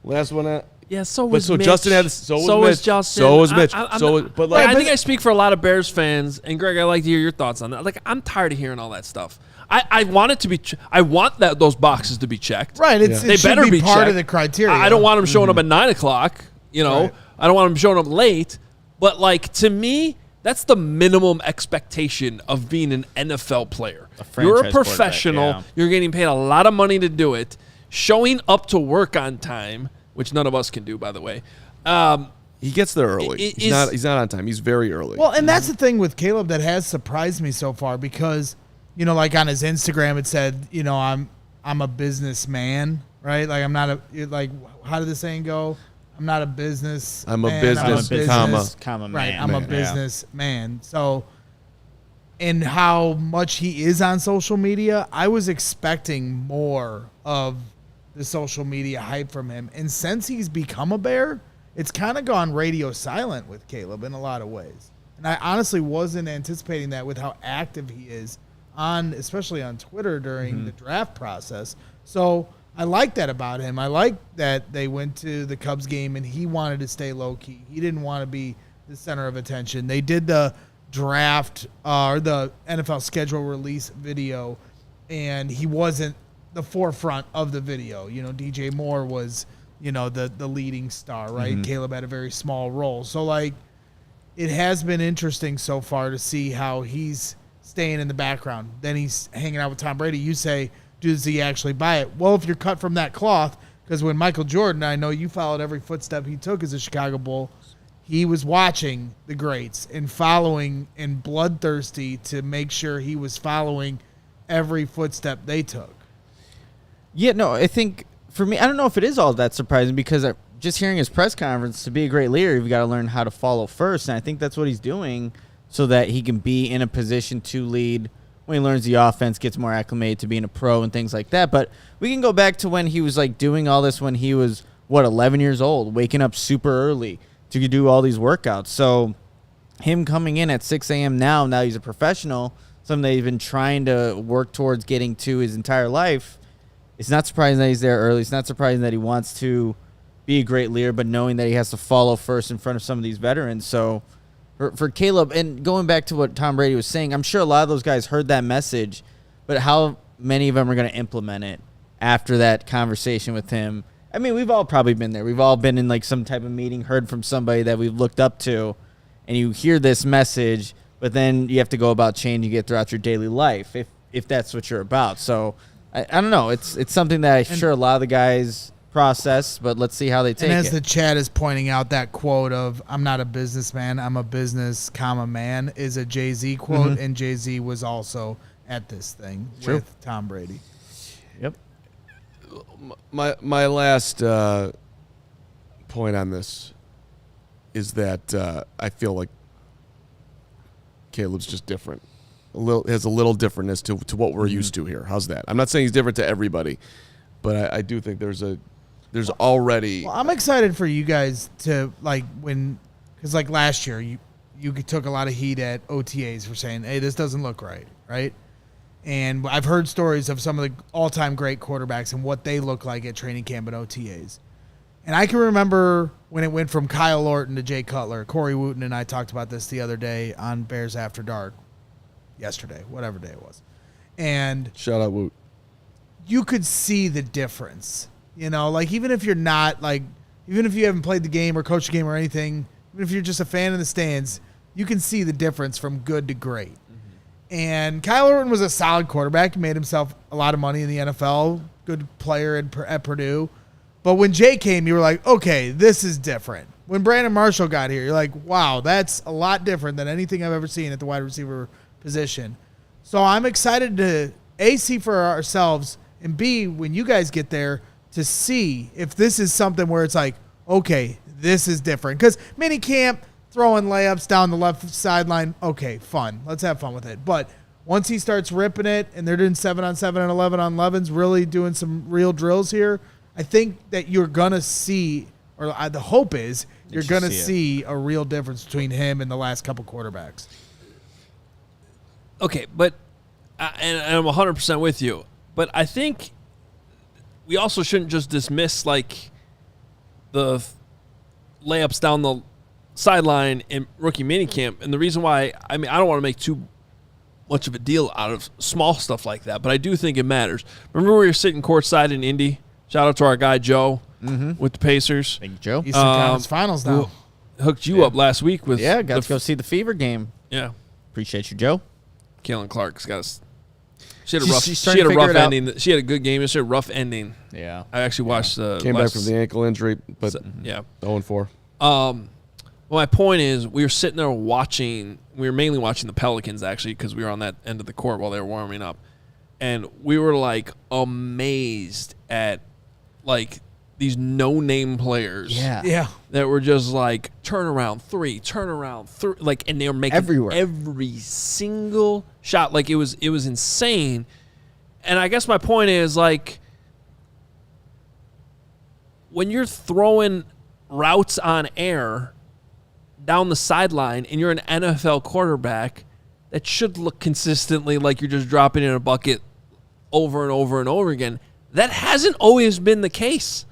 last one out. Yeah, so But was so Mitch. Justin had. So was Mitch. Justin. So was Mitch. I'm So not- was, but like, I think I speak for a lot of Bears fans, and Greg, I'd like to hear your thoughts on that. Like, I'm tired of hearing all that stuff. I want it to be. I want those boxes to be checked. Right. Yeah. It They should better be be part checked. of the criteria. I don't want them showing up at 9 o'clock. You know, Right. I don't want them showing up late. But like to me, that's the minimum expectation of being an NFL player. You're a franchise professional. quarterback, You're getting paid a lot of money to do it. Showing up to work on time, which none of us can do, by the way. he gets there early. It He's is- not on time. He's very early. Well, and that's the thing with Caleb that has surprised me so far because, you know, like on his Instagram it said, you know, I'm a businessman, right? Like I'm not how did the saying go? I'm not a business. I'm a man, business, I'm a comma. business, Comma right? man. I'm a Man. business man. So and how much he is on social media, I was expecting more of the social media hype from him. And since he's become a Bear, it's kind of gone radio silent with Caleb in a lot of ways. And I honestly wasn't anticipating that with how active he is especially on Twitter during the draft process. So I like that about him. I like that they went to the Cubs game and he wanted to stay low key. He didn't want to be the center of attention. They did the draft or the NFL schedule release video, and he wasn't the forefront of the video. DJ Moore was, the leading star, right? Caleb had a very small role. So, it has been interesting so far to see how he's staying in the background. Then he's hanging out with Tom Brady. You say, does he actually buy it? Well, if you're cut from that cloth, because when Michael Jordan, I know you followed every footstep he took as a Chicago Bull, he was watching the greats and following and bloodthirsty to make sure he was following every footstep they took. Yeah, no, I think for me, I don't know if it is all that surprising because just hearing his press conference, to be a great leader, you've got to learn how to follow first. And I think that's what he's doing so that he can be in a position to lead when he learns the offense, gets more acclimated to being a pro and things like that. But we can go back to when he was doing all this when he was, 11 years old, waking up super early to do all these workouts. So him coming in at 6 a.m. now he's a professional, something that he's been trying to work towards getting to his entire life. It's not surprising that he's there early. It's not surprising that he wants to be a great leader, but knowing that he has to follow first in front of some of these veterans. So for Caleb, and going back to what Tom Brady was saying, I'm sure a lot of those guys heard that message, but how many of them are going to implement it after that conversation with him? I mean, we've all probably been there. We've all been in some type of meeting, heard from somebody that we've looked up to, and you hear this message, but then you have to go about changing it throughout your daily life if that's what you're about. So I don't know. It's something that I'm sure a lot of the guys process, but let's see how they take it. And as the chat is pointing out, that quote of "I'm not a businessman, I'm a business, man" is a Jay-Z quote, and Jay-Z was also at this thing with Tom Brady. Yep. My last point on this is that I feel like Caleb's just different. Has a little differentness to what we're used to here. How's that? I'm not saying he's different to everybody, but I do think there's already. Well, I'm excited for you guys to because last year you took a lot of heat at OTAs for saying, "Hey, this doesn't look right?" And I've heard stories of some of the all-time great quarterbacks and what they look like at training camp and OTAs. And I can remember when it went from Kyle Orton to Jay Cutler. Corey Wooten and I talked about this the other day on Bears After Dark. Yesterday, whatever day it was. And shout out Woot. You could see the difference. Even if you're not even if you haven't played the game or coached the game or anything, even if you're just a fan in the stands, you can see the difference from good to great. And Kyle Orton was a solid quarterback. He made himself a lot of money in the NFL. Good player at Purdue. But when Jay came, you were like, okay, this is different. When Brandon Marshall got here, you're like, wow, that's a lot different than anything I've ever seen at the wide receiver position. So I'm excited to A, see for ourselves, and B, when you guys get there, to see if this is something where it's like, okay, this is different. Because minicamp, throwing layups down the left sideline, okay, fun. Let's have fun with it. But once he starts ripping it, and they're doing 7-on-7 and 11-on-11s, really doing some real drills here, I think that you're going to see, or the hope is, you're going to see a real difference between him and the last couple quarterbacks. Okay, but and I'm 100% with you. But I think we also shouldn't just dismiss the layups down the sideline in rookie minicamp. And the reason why, I don't want to make too much of a deal out of small stuff like that, but I do think it matters. Remember we were sitting courtside in Indy? Shout out to our guy Joe with the Pacers. Thank you, Joe. Eastern Conference Finals now. Hooked you up last week with got to go see the Fever game. Yeah. Appreciate you, Joe. Kaylin Clark's got us. She had a rough ending. She had a good game. She had a rough ending. Yeah. I actually watched came back from the ankle injury, but 0-4. Well, my point is, we were sitting there watching. We were mainly watching the Pelicans actually because we were on that end of the court while they were warming up, and we were amazed at these no-name players. Yeah. That were just like turnaround three, like, and they were making Everywhere. every single shot. Like it was insane. And I guess my point is, like, when you're throwing routes on air down the sideline and you're an NFL quarterback, that should look consistently like you're just dropping in a bucket over and over and over again. That hasn't always been the case.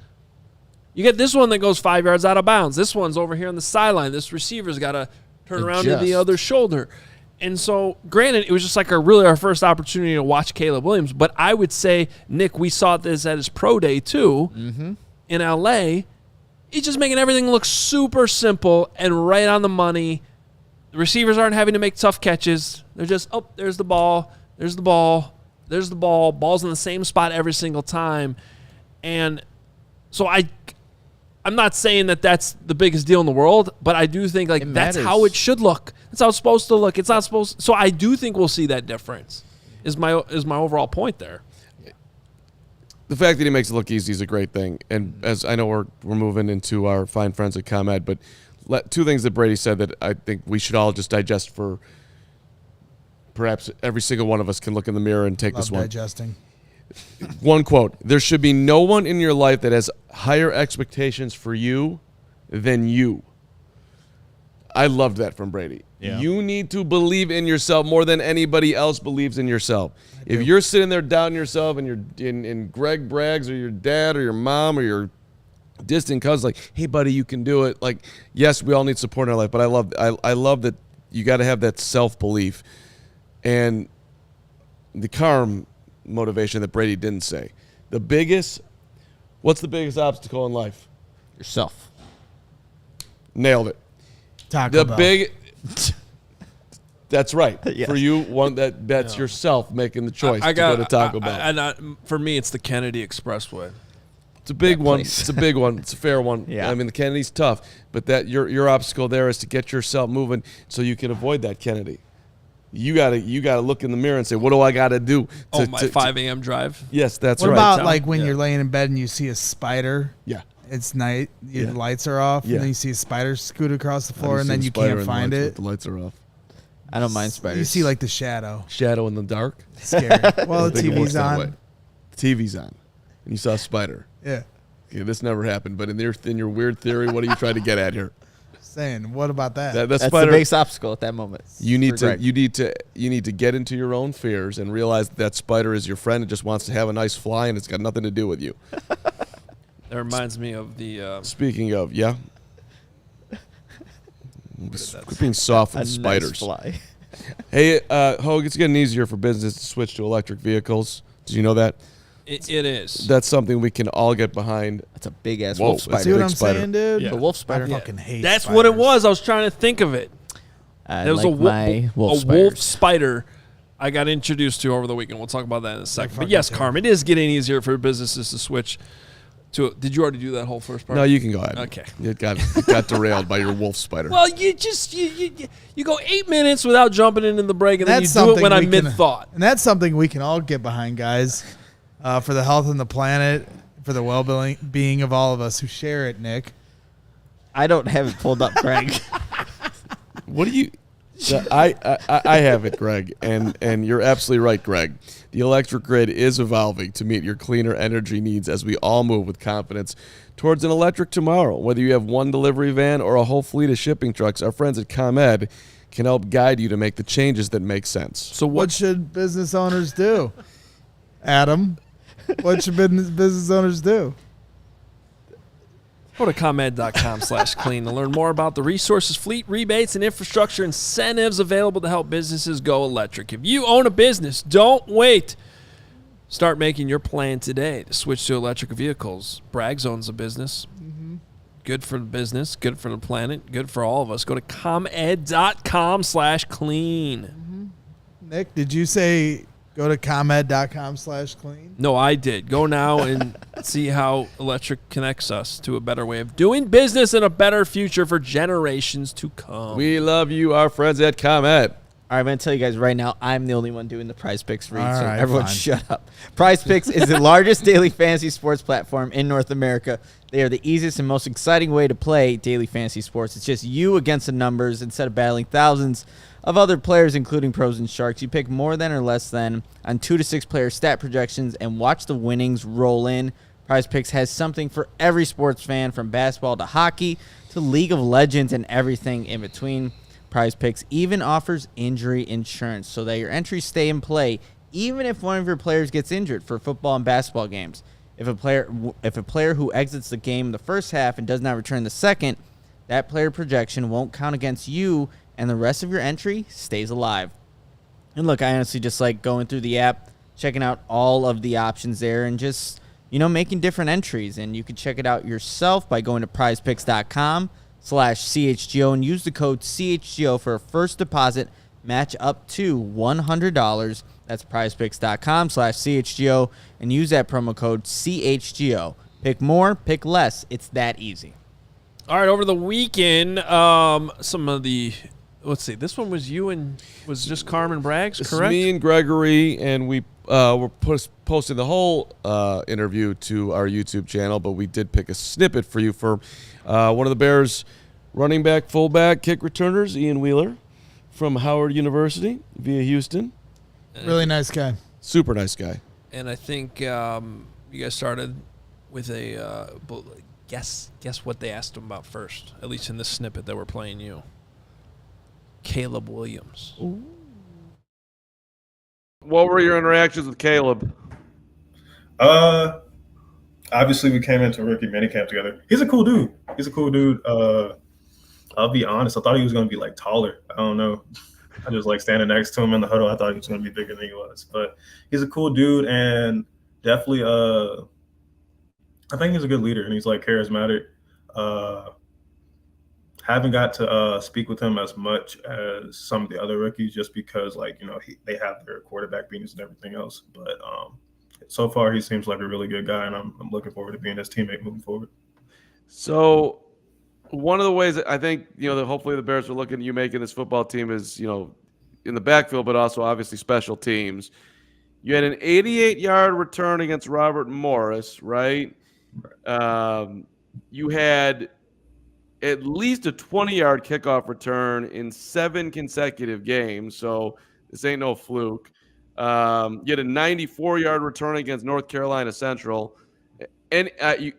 You get this one that goes 5 yards out of bounds. This one's over here on the sideline. This receiver's got to turn around to the other shoulder. And so, granted, it was just like our first opportunity to watch Caleb Williams. But I would say, Nick, we saw this at his pro day too in L.A. He's just making everything look super simple and right on the money. The receivers aren't having to make tough catches. They're just, there's the ball, there's the ball, there's the ball. Ball's in the same spot every single time. And so I'm not saying that that's the biggest deal in the world, but I do think like that's how it should look. That's how it's supposed to look. It's not supposed to, so I do think we'll see that difference. Is my overall point there. The fact that he makes it look easy is a great thing. And as I know we're moving into our fine friends at ComEd, but two things that Brady said that I think we should all just digest for perhaps every single one of us can look in the mirror and take this one. Digesting. One quote: there should be no one in your life that has higher expectations for you than you. I loved that from Brady. Yeah. You need to believe in yourself more than anybody else believes in yourself. If you're sitting there doubting yourself and you're in Greg brags or your dad or your mom or your distant cousin, like, hey, buddy, you can do it. Like, yes, we all need support in our life, but I love that you got to have that self-belief. And the Carm motivation that Brady didn't say. What's the biggest obstacle in life? Yourself. Nailed it. Taco Bell. That's right. Yes. For you, that's yourself making the choice to go to Taco Bell. For me, it's the Kennedy Expressway. It's a big one. place. It's a big one. It's a fair one. Yeah. I mean, the Kennedy's tough, but that your obstacle there is to get yourself moving so you can avoid that Kennedy. You gotta look in the mirror and say, what do I gotta do? To 5 a.m. drive. Yes, that's What right. about like when you're laying in bed and you see a spider? Yeah. It's night. Your lights are off, Yeah. and then you see a spider scoot across the floor, I've and then seen you spider can't in find lights it. with The lights are off. I don't mind spiders. You see like the shadow. Shadow in the dark. Scary. Well, the I think it works TV's that way. on. The TV's on, and you saw a spider. Yeah. Okay, this never happened, but in your weird theory, what are you trying to get at here? Saying, what about that? That That's spider. the biggest obstacle at that moment. You need For to Greg. you need to get into your own fears and realize that spider is your friend and just wants to have a nice fly and it's got nothing to do with you. That reminds me of the Speaking of, yeah. Quit being soft a with spiders. nice fly. Hey, Hoge, it's getting easier for business to switch to electric vehicles. Did you know that? it is. That's something we can all get behind. That's a big ass Whoa, wolf that's spider. See what big I'm spider. saying, dude? Yeah. The wolf I spider. fucking hate That's what it spiders. was. I was trying to think of it. I There was like a my wolf wolf spiders. spider I got introduced to over the weekend. We'll talk about that in a second. But fucking yes, too. Carmen, it is getting easier for businesses to switch to. Did you already do that whole first part? No, you can go ahead. Okay. It got derailed by your wolf spider. Well, you just you go 8 minutes without jumping into the break, and then you That's do it something when I'm we can- mid thought. And that's something we can all get behind, guys, for the health and the planet, for the well-being of all of us who share it, Nick. I don't have it pulled up, Greg. What do you? I have it, Greg, and you're absolutely right, Greg. The electric grid is evolving to meet your cleaner energy needs as we all move with confidence towards an electric tomorrow. Whether you have one delivery van or a whole fleet of shipping trucks, our friends at ComEd can help guide you to make the changes that make sense. So What should business owners do? Adam, what should business owners do? Go to ComEd.com/clean to learn more about the resources, fleet rebates, and infrastructure incentives available to help businesses go electric. If you own a business, don't wait. Start making your plan today to switch to electric vehicles. Braggs owns a business. Good for the business, good for the planet, good for all of us. Go to ComEd.com/clean. Nick, did you say go to ComEd.com/clean? No, I did. Go now and see how electric connects us to a better way of doing business and a better future for generations to come. We love you, our friends at ComEd. right, I'm going to tell you guys right now, I'm the only one doing the Prize Picks read, All so right, everyone fine. shut up. Prize Picks is the largest daily fantasy sports platform in North America. They are the easiest and most exciting way to play daily fantasy sports. It's just you against the numbers instead of battling thousands of other players, including pros and sharks. You pick more than or less than on 2 to 6 player stat projections and watch the winnings roll in. Prize Picks has something for every sports fan, from basketball to hockey to League of Legends and everything in between. Prize Picks even offers injury insurance so that your entries stay in play even if one of your players gets injured for football and basketball games. If a player who exits the game in the first half and does not return the second, that player projection won't count against you and the rest of your entry stays alive. And look, I honestly just like going through the app, checking out all of the options there, and just, making different entries. And you can check it out yourself by going to prizepicks.com/CHGO and use the code CHGO for a first deposit match up to $100. That's prizepicks.com/CHGO and use that promo code CHGO. Pick more, pick less. It's that easy. All right, over the weekend, some of the, let's see, this one was you and was just Carman Braggs, It's correct? me and Gregory, and we were posting the whole interview to our YouTube channel, but we did pick a snippet for you for one of the Bears running back, fullback, kick returners, Ian Wheeler from Howard University via Houston. Really nice guy. Super nice guy. And I think you guys started with a guess what they asked him about first, at least in this snippet that we're playing you. Caleb Williams. What were your interactions with Caleb? Obviously we came into rookie minicamp together. He's a cool dude. I'll be honest. I thought he was going to be like taller. I don't know. I just like standing next to him in the huddle. I thought he was going to be bigger than he was, but he's a cool dude and definitely, I think he's a good leader and he's like charismatic. Haven't got to speak with him as much as some of the other rookies just because they have their quarterback meetings and everything else. But so far he seems like a really good guy and I'm looking forward to being his teammate moving forward. So one of the ways that I think, that hopefully the Bears are looking at you making this football team is, in the backfield, but also obviously special teams. You had an 88-yard return against Robert Morris, right? You had at least a 20-yard kickoff return in 7 consecutive games, so this ain't no fluke. You had a 94-yard return against North Carolina Central. And I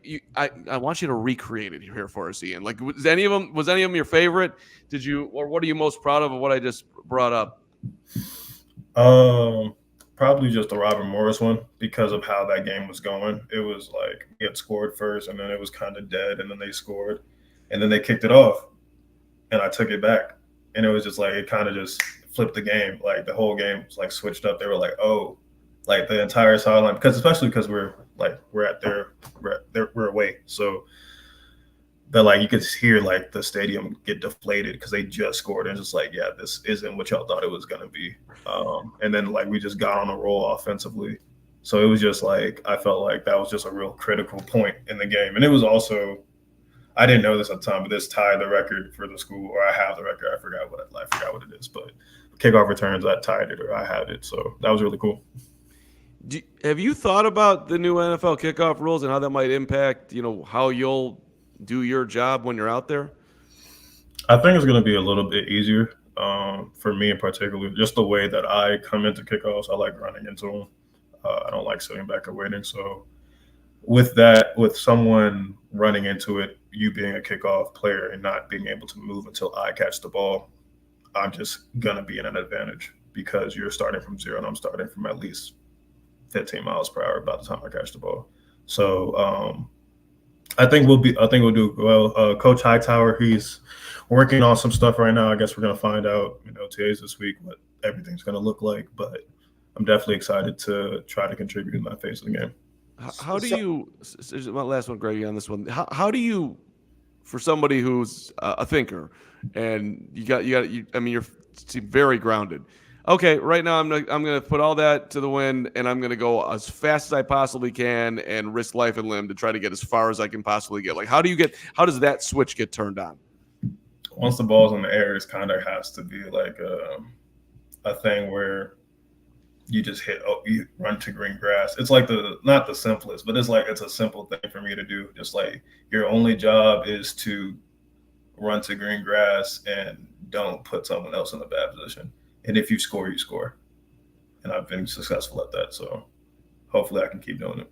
want you to recreate it here for us, Ian. Like, was any of them your favorite? Did you, or what are you most proud of what I just brought up? Probably just the Robert Morris one because of how that game was going. It was like we had scored first, and then it was kind of dead, and then they scored, and then they kicked it off, and I took it back, and it was just like it kind of just flipped the game. Like the whole game was like switched up. They were like, oh, like the entire sideline, especially because we're away, so that like you could hear like the stadium get deflated because they just scored and just like, yeah, this isn't what y'all thought it was gonna be. And then like we just got on a roll offensively, so it was just like I felt like that was just a real critical point in the game. And it was also, I didn't know this at the time, but this tied the record for the school, or I have the record. I forgot what it is, but kickoff returns, I tied it, or I had it, so that was really cool. Have you thought about the new NFL kickoff rules and how that might impact, how you'll do your job when you're out there? I think it's going to be a little bit easier for me in particular. Just the way that I come into kickoffs, I like running into them. I don't like sitting back and waiting. So with someone running into it, you being a kickoff player and not being able to move until I catch the ball, I'm just going to be in an advantage because you're starting from zero and I'm starting from at least 15 miles per hour by the time I catch the ball. So I think we'll do well. Coach Hightower, he's working on some stuff right now. I guess we're gonna find out in OTAs this week what everything's gonna look like. But I'm definitely excited to try to contribute in that phase of the game. How do you? My last one, Greg, on this one. How do you, for somebody who's a thinker, and you seem very grounded. Okay, right now I'm gonna put all that to the wind, and I'm gonna go as fast as I possibly can and risk life and limb to try to get as far as I can possibly get. Like, how does that switch get turned on? Once the ball's in the air, it kind of has to be like a thing where you just you run to green grass. It's like not the simplest, but it's a simple thing for me to do. Just like your only job is to run to green grass and don't put someone else in a bad position. And if you score, you score. And I've been successful at that. So hopefully I can keep doing it.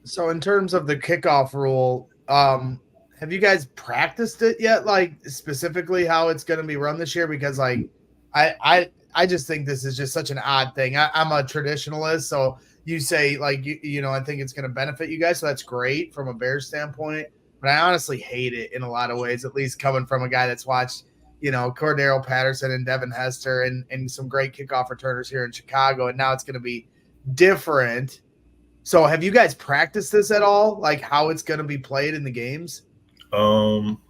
So in terms of the kickoff rule, have you guys practiced it yet? Like specifically how it's going to be run this year? Because like, I just think this is just such an odd thing. I'm a traditionalist. So you say like, you know, I think it's going to benefit you guys. So that's great from a Bears standpoint, but I honestly hate it in a lot of ways, at least coming from a guy that's watched, you know, Cordero Patterson and Devin Hester and some great kickoff returners here in Chicago. And now it's going to be different. So have you guys practiced this at all? Like how it's going to be played in the games?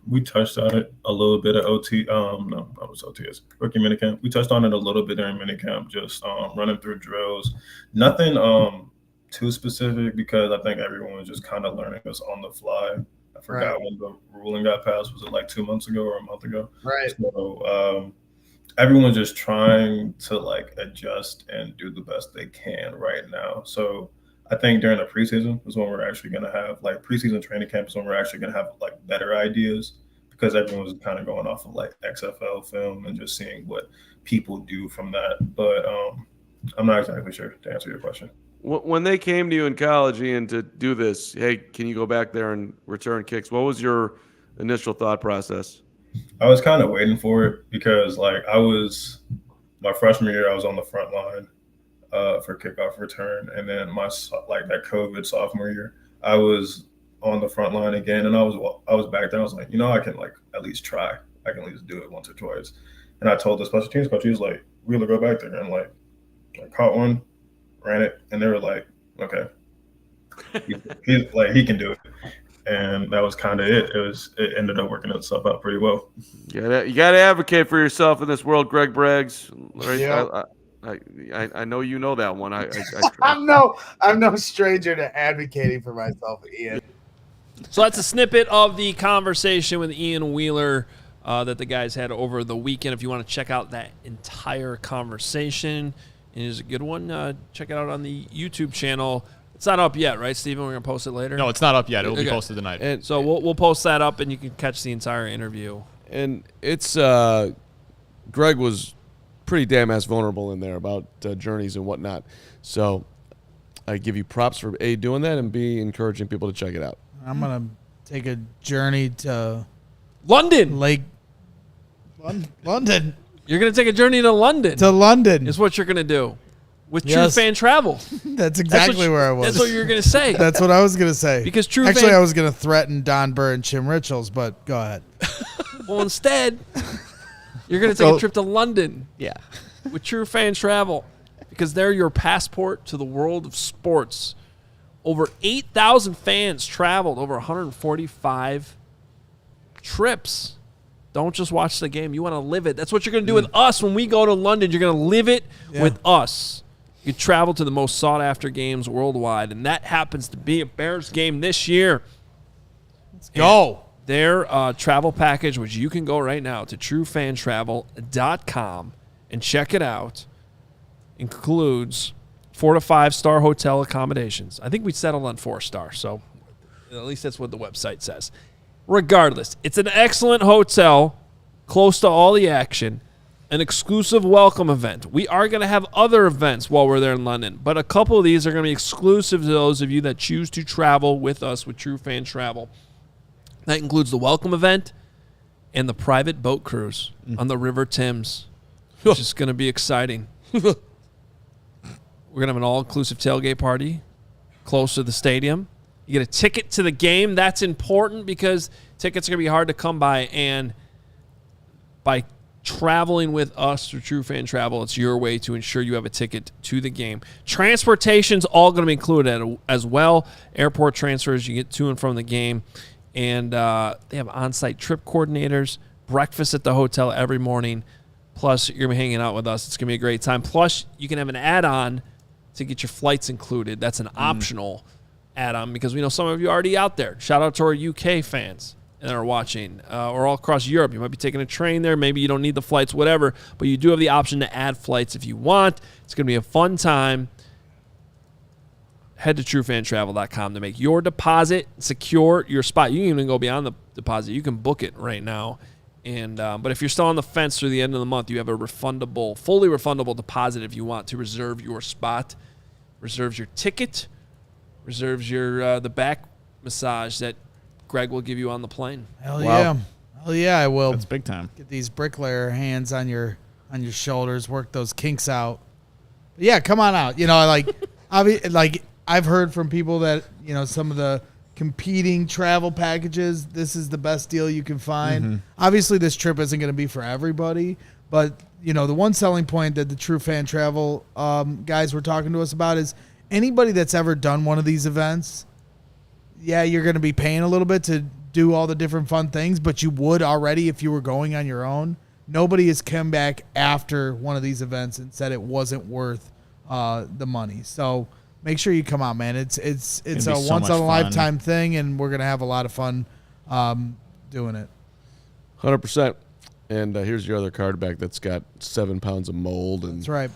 We touched on it a little bit at OTAs, rookie minicamp. We touched on it a little bit during minicamp, just running through drills. Nothing too specific because I think everyone was just kind of learning this on the fly. I forgot when the ruling got passed. Was it like 2 months ago or a month ago? Right. So everyone's just trying to like adjust and do the best they can right now. So I think during the preseason is when we're actually going to have like preseason training camp is when we're actually going to have like better ideas because everyone's kind of going off of like XFL film and just seeing what people do from that. But I'm not exactly sure to answer your question. When they came to you in college, Ian, to do this, hey, can you go back there and return kicks? What was your initial thought process? I was kind of waiting for it because like my freshman year, I was on the front line for kickoff return. And then that COVID sophomore year, I was on the front line again. And I was back there. I was like, you know, I can like at least try. I can at least do it once or twice. And I told the special teams coach, he was like, we're going to go back there. And like I caught one, ran it. And they were like, okay, he can do it. And that was kind of it. It ended up working itself out pretty well. You gotta advocate for yourself in this world, Greg Braggs. Right? Yeah. I know you know that one. I'm no stranger to advocating for myself, Ian. So that's a snippet of the conversation with Ian Wheeler that the guys had over the weekend. If you want to check out that entire conversation, it is a good one. Check it out on the YouTube channel. It's not up yet, right, Steven? We're going to post it later? No, it's not up yet. It'll be posted tonight. And so we'll post that up, and you can catch the entire interview. And it's Greg was pretty damn ass vulnerable in there about journeys and whatnot. So I give you props for A, doing that, and B, encouraging people to check it out. I'm going to take a journey to London. London. You're going to take a journey to London. To London. Is what you're going to do. With True Fan Travel. That's exactly where I was. That's what you were going to say. That's what I was going to say. Because I was going to threaten Don Burr and Chim Richards, but go ahead. Well, instead, you're going to take a trip to London. Yeah. With True Fan Travel. Because they're your passport to the world of sports. Over 8,000 fans traveled over 145 trips. Don't just watch the game. You want to live it. That's what you're going to do with us when we go to London. You're going to live it with us. You travel to the most sought-after games worldwide, and that happens to be a Bears game this year. Let's go. Their travel package, which you can go right now to truefantravel.com and check it out, includes 4 to 5-star hotel accommodations. I think we settled on 4-star, so at least that's what the website says. Regardless, it's an excellent hotel, close to all the action, an exclusive welcome event. We are going to have other events while we're there in London, but a couple of these are going to be exclusive to those of you that choose to travel with us with True Fan Travel. That includes the welcome event and the private boat cruise on the River Thames, which is going to be exciting. We're going to have an all-inclusive tailgate party close to the stadium. You get a ticket to the game. That's important because tickets are going to be hard to come by, and by traveling with us through True Fan Travel, it's your way to ensure you have a ticket to the game. Transportation's all going to be included as well. Airport transfers, you get to and from the game. And they have on-site trip coordinators, breakfast at the hotel every morning. Plus, you're going to be hanging out with us. It's going to be a great time. Plus, you can have an add-on to get your flights included. That's an optional add-on because we know some of you are already out there. Shout out to our UK fans and are watching, or all across Europe. You might be taking a train there. Maybe you don't need the flights, whatever, but you do have the option to add flights if you want. It's going to be a fun time. Head to truefantravel.com to make your deposit, secure your spot. You can even go beyond the deposit. You can book it right now. And but if you're still on the fence through the end of the month, you have a fully refundable deposit if you want to reserve your spot. Reserves your ticket, reserves your the back massage that Greg will give you on the plane. Hell yeah. Hell yeah, I will. That's big time. Get these bricklayer hands on your shoulders, work those kinks out. But yeah, come on out. You know, I've heard from people that, you know, some of the competing travel packages, this is the best deal you can find. Mm-hmm. Obviously, this trip isn't going to be for everybody, but you know, the one selling point that the True Fan Travel guys were talking to us about is anybody that's ever done one of these events, yeah, you're going to be paying a little bit to do all the different fun things, but you would already if you were going on your own. Nobody has come back after one of these events and said it wasn't worth the money. So make sure you come out, man. It's a so once in a much lifetime thing, and we're going to have a lot of fun doing it. 100%. And here's your other card back that's got 7 pounds of mold and That's right.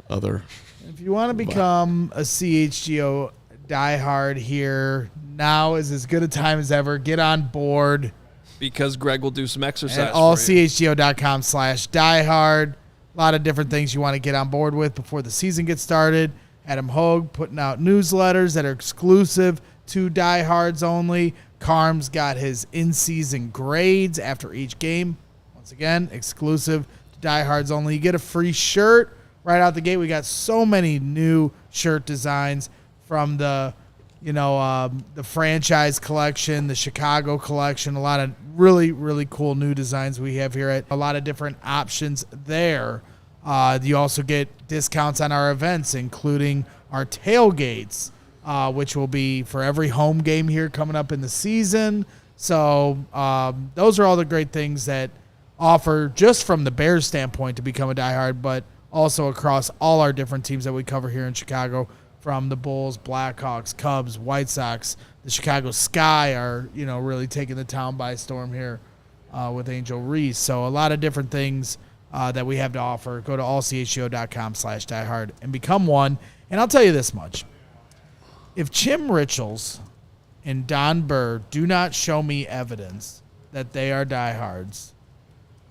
other. If you want to become a CHGO diehard here, now is as good a time as ever. Get on board Because Greg will do some exercise at for you. allchgo.com/diehard. A lot of different things you want to get on board with before the season gets started. Adam Hoge putting out newsletters that are exclusive to diehards only. Carm's got his in-season grades after each game. Once again, exclusive to diehards only. You get a free shirt right out the gate. We got so many new shirt designs from the franchise collection, the Chicago collection. A lot of really, really cool new designs we have here. At a lot of different options there. You also get discounts on our events, including our tailgates, which will be for every home game here coming up in the season. So those are all the great things that offer just from the Bears standpoint to become a diehard, but also across all our different teams that we cover here in Chicago, from the Bulls, Blackhawks, Cubs, White Sox. The Chicago Sky are, really taking the town by storm here with Angel Reese. So a lot of different things that we have to offer. Go to allchgo.com/diehard and become one. And I'll tell you this much. If Jim Richels and Don Burr do not show me evidence that they are diehards,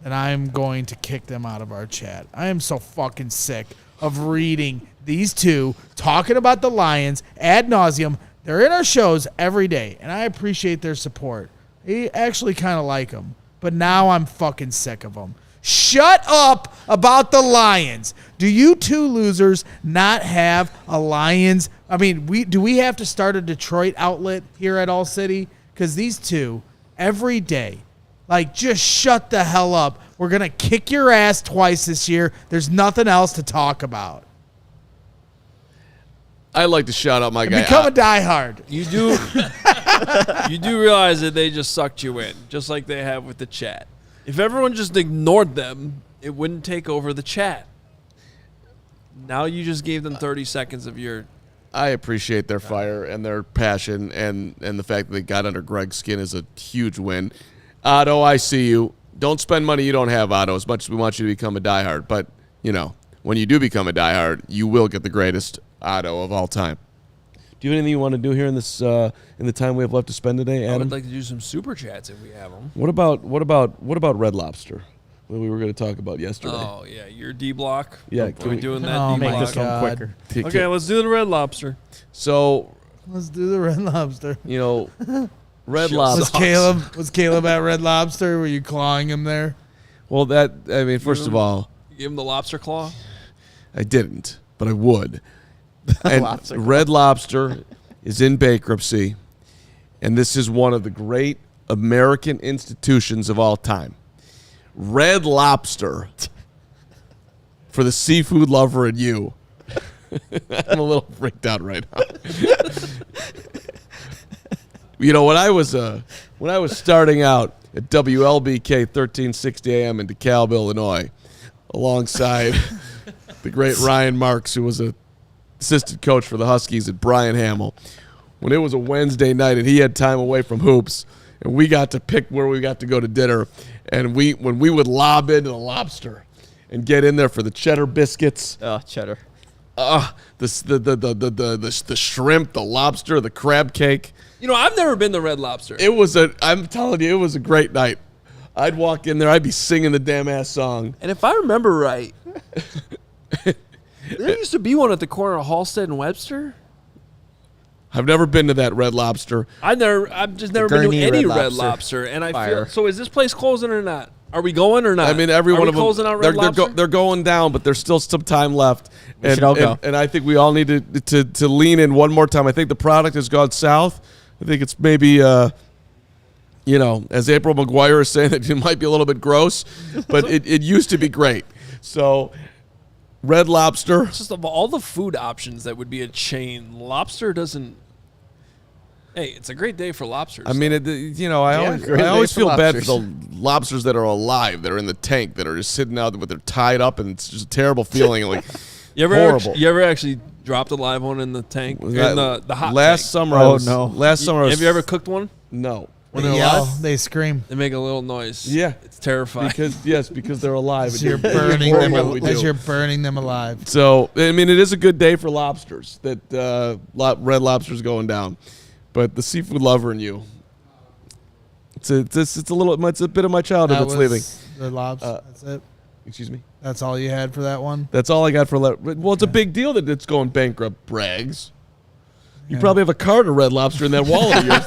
then I'm going to kick them out of our chat. I am so fucking sick of reading these two talking about the Lions ad nauseum. They're in our shows every day, and I appreciate their support. I actually kind of like them, but now I'm fucking sick of them. Shut up about the Lions. Do you two losers not have a Lions? I mean, do we have to start a Detroit outlet here at All City? Because these two, every day, just shut the hell up. We're going to kick your ass twice this year. There's nothing else to talk about. I'd like to shout out my guy. Become a diehard. You do you do realize that they just sucked you in, just like they have with the chat. If everyone just ignored them, it wouldn't take over the chat. Now you just gave them 30 seconds of your... I appreciate their fire and their passion, and the fact that they got under Greg's skin is a huge win. Otto, I see you. Don't spend money you don't have, Otto, as much as we want you to become a diehard. But, when you do become a diehard, you will get the greatest Otto of all time. Do you have anything you want to do here in this in the time we have left to spend today, Adam? I would like to do some super chats if we have them. What about Red Lobster? What we were going to talk about yesterday. Oh yeah, your D block. Yeah, are we doing that Oh, D my block? this one quicker. Okay, let's do the Red Lobster. So, Let's do the Red Lobster. Red Show Lobster. Was Caleb at Red Lobster? Were you clawing him there? Well, first of all, You give him the lobster claw. I didn't, but I would. And Lobster. Red Lobster is in bankruptcy, and this is one of the great American institutions of all time. Red Lobster, for the seafood lover in you. I'm a little freaked out right now. When I was starting out at WLBK 1360 AM in DeKalb, Illinois, alongside the great Ryan Marks, who was a assistant coach for the Huskies at Brian Hamill, when it was a Wednesday night and he had time away from hoops and we got to pick where we got to go to dinner. And when we would lob into the lobster and get in there for the cheddar biscuits, Oh, cheddar. the shrimp, the lobster, the crab cake. You know, I've never been to Red Lobster. I'm telling you, it was a great night. I'd walk in there, I'd be singing the damn ass song. And if I remember right, there used to be one at the corner of Halstead and Webster. I've never been to that Red Lobster. I've just never been to Gurney any Red Red Lobster. Lobster. And I Fire. feel, so is this place closing or not? Are we going or not? I mean, every Are one we of them, closing out Red Lobster? they're going down, but there's still some time left. And, should all go. And I think we all need to lean in one more time. I think the product has gone south. I think it's maybe, as April McGuire is saying, that it might be a little bit gross, but it used to be great. So, Red Lobster. It's just of all the food options that would be a chain, lobster doesn't. Hey, it's a great day for lobsters. I mean, I great always day for feel bad for lobsters. the lobsters that are alive, that are in the tank, that are just sitting out, but they're tied up, and it's just a terrible feeling. Like, you ever horrible. you ever actually dropped a live one in the tank? In the hot last tank? summer, Last summer, I was, Have you ever cooked one? No. When They they're yell, alive? they scream. They make a little noise. Yeah. It's terrifying. Because they're alive. As you're It's burning them. horrible what we As do. you're burning them alive. So, I mean, it is a good day for lobsters. That Red Lobster's going down, but the seafood lover in you, it's a bit of my childhood that's leaving. The lobster. That's it. Excuse me. That's all you had for that one. That's all I got for. Well, it's a big deal that it's going bankrupt. Brags. You Yeah. probably have a card of Red Lobster in that wallet of yours.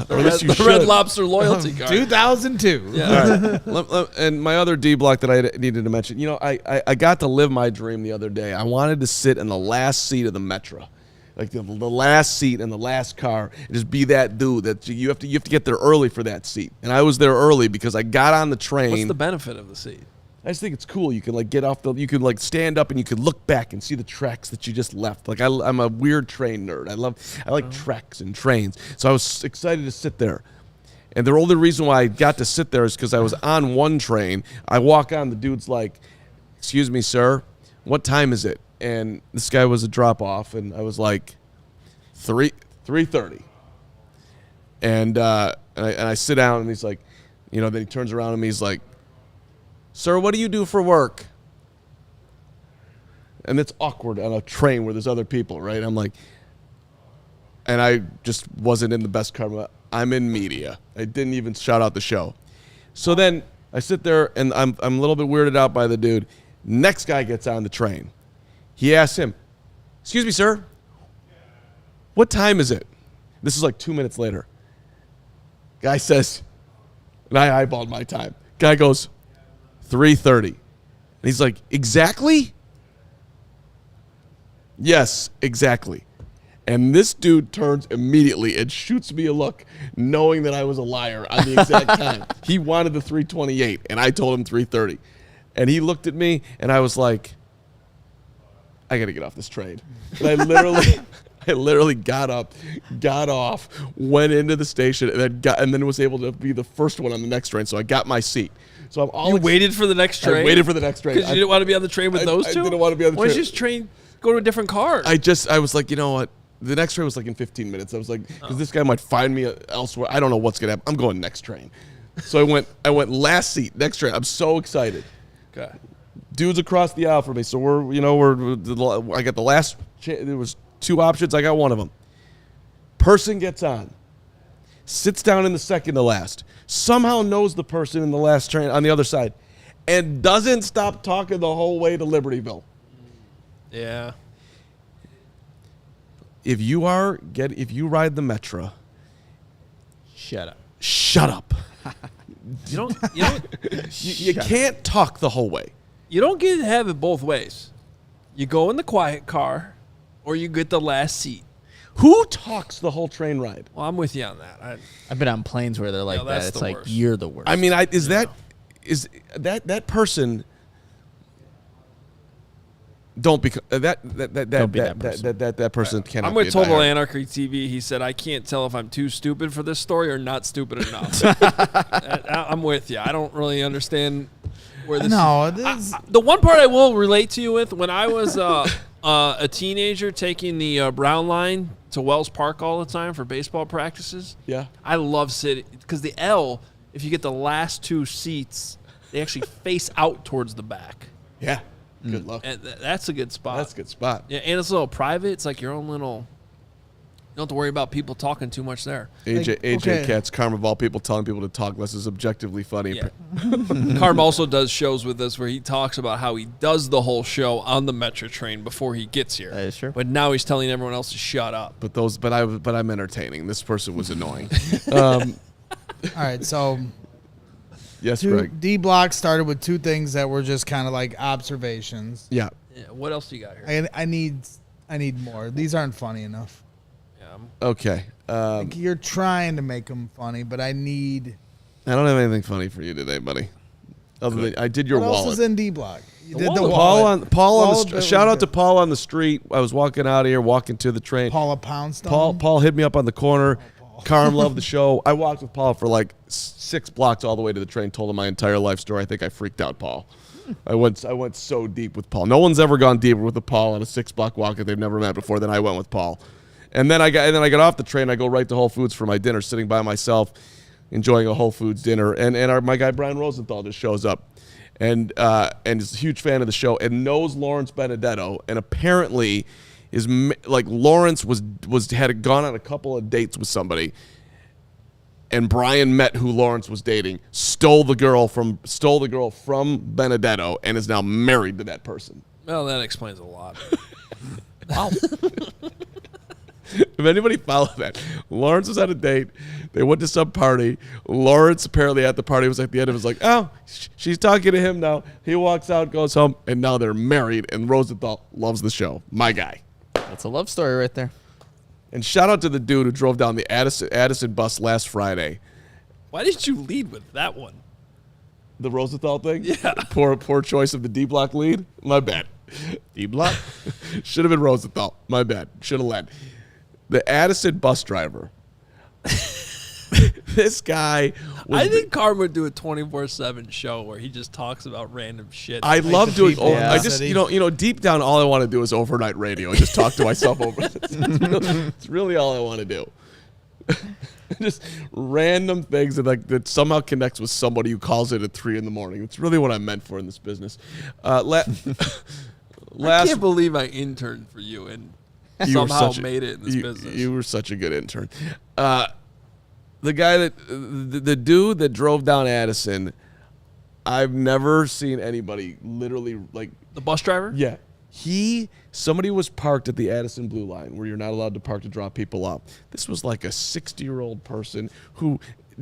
Or at least you the should. Red Lobster loyalty card. 2002. Yeah. All right. And my other D block that I needed to mention, I got to live my dream the other day. I wanted to sit in the last seat of the Metro, like the last seat in the last car, and just be that dude that you have to get there early for that seat. And I was there early because I got on the train. What's the benefit of the seat? I just think it's cool. You can you can stand up and you can look back and see the tracks that you just left. Like I'm a weird train nerd. I like tracks and trains. So I was excited to sit there. And the only reason why I got to sit there is because I was on one train. I walk on, the dude's like, "Excuse me, sir, what time is it?" And this guy was a drop off, and I was like, 3:30. And I sit down, and he's like, then he turns around and he's like, "Sir, what do you do for work?" And it's awkward on a train where there's other people, right? I'm like, and I just wasn't in the best karma. I'm in media. I didn't even shout out the show. So then I sit there, and I'm a little bit weirded out by the dude. Next guy gets on the train. He asks him, "Excuse me, sir, what time is it?" This is like 2 minutes later. Guy says, and I eyeballed my time. Guy goes, 3:30. And he's like, "Exactly?" "Yes, exactly." And this dude turns immediately and shoots me a look, knowing that I was a liar on the exact time. He wanted the 3:28, and I told him 3:30. And he looked at me, and I was like, I got to get off this train. And I literally got up, got off, went into the station, and then was able to be the first one on the next train. So I got my seat. So I'm all You waited for the next train? I waited for the next train. Because you didn't want to be on the train with those two? I didn't want to be on the Why train. don't you just go to a different car? I was like, you know what? The next train was like in 15 minutes. I was like, because this guy might find me elsewhere. I don't know what's going to happen. I'm going next train. So I went last seat, next train. I'm so excited. Okay. Dude's across the aisle from me. So I got the last, there was two options. I got one of them. Person gets on, sits down in the second to last, somehow knows the person in the last train on the other side, and doesn't stop talking the whole way to Libertyville. Yeah. If you ride the Metro, Shut up. shut up. You can't talk the whole way. You don't get to have it both ways. You go in the quiet car, or you get the last seat. Who talks the whole train ride? Well, I'm with you on that. I've been on planes where they're like Yeah, that's that. It's the like, worst. you're the worst. I mean, is that person? Don't become that person. That person cannot. I'm be with a Total diehard. Anarchy TV. He said, I can't tell if I'm too stupid for this story or not stupid enough. I'm with you. I don't really understand where this No, is. The one part I will relate to you with, when I was a teenager taking the Brown line to Wells Park all the time for baseball practices. Yeah. I love sitting because the L, if you get the last 2 seats, they actually face out towards the back. Yeah. Good luck. And that's a good spot. That's a good spot. Yeah, and it's a little private. It's like your own little. You don't have to worry about people talking too much there. AJ Katz, Carman of all people, telling people to talk less is objectively funny. Yeah. Carm also does shows with us where he talks about how he does the whole show on the Metro train before he gets here. That is true. But now he's telling everyone else to shut up. But I'm entertaining. This person was annoying. All right, so Yes, Greg. D block started with 2 things that were just kind of like observations. Yeah. Yeah, what else do you got here? I need more. These aren't funny enough. Okay. Like you're trying to make them funny, but I don't have anything funny for you today, buddy. Other than I did your what wallet. else is in D block? You did wallet. the wallet. Paul on Wallet the bit shout was out to good. Paul on the street. I was walking out of here, walking to the train. Paula Poundstone. Paul hit me up on the corner. Carm loved the show. I walked with Paul for like 6 blocks all the way to the train. Told him my entire life story. I think I freaked out Paul. I went so deep with Paul. No one's ever gone deeper with a Paul on a 6-block walk that they've never met before than I went with Paul. And then I got off the train. I go right to Whole Foods for my dinner, sitting by myself, enjoying a Whole Foods dinner. And my guy Brian Rosenthal just shows up, and is a huge fan of the show and knows Lawrence Benedetto. And apparently, Lawrence had gone on a couple of dates with somebody, and Brian met who Lawrence was dating, stole the girl from Benedetto, and is now married to that person. Well, that explains a lot. Wow. If anybody followed that, Lawrence was at a date. They went to some party. Lawrence apparently at the party was at the end of it was like, oh, she's talking to him now. He walks out, goes home, and now they're married. And Rosenthal loves the show. My guy. That's a love story right there. And shout out to the dude who drove down the Addison bus last Friday. Why did you lead with that one? The Rosenthal thing? Yeah. Poor choice of the D block lead. My bad. D block. Should have been Rosenthal. My bad. Should have led. The Addison bus driver. This guy was I think Carm would do a 24/7 show where he just talks about random shit. I love doing. people in I the just city. you know deep down, all I want to do is overnight radio. I just talk to myself over. It's really all I want to do. Just random things that somehow connects with somebody who calls it at 3 a.m. It's really what I'm meant for in this business. I Last can't believe I interned for you and you were somehow such a- made it in this business. You were such a good intern. The guy the dude that drove down Addison, I've never seen anybody literally like. The bus driver? Yeah. Somebody was parked at the Addison Blue Line where you're not allowed to park to drop people off. This was like a 60-year-old person who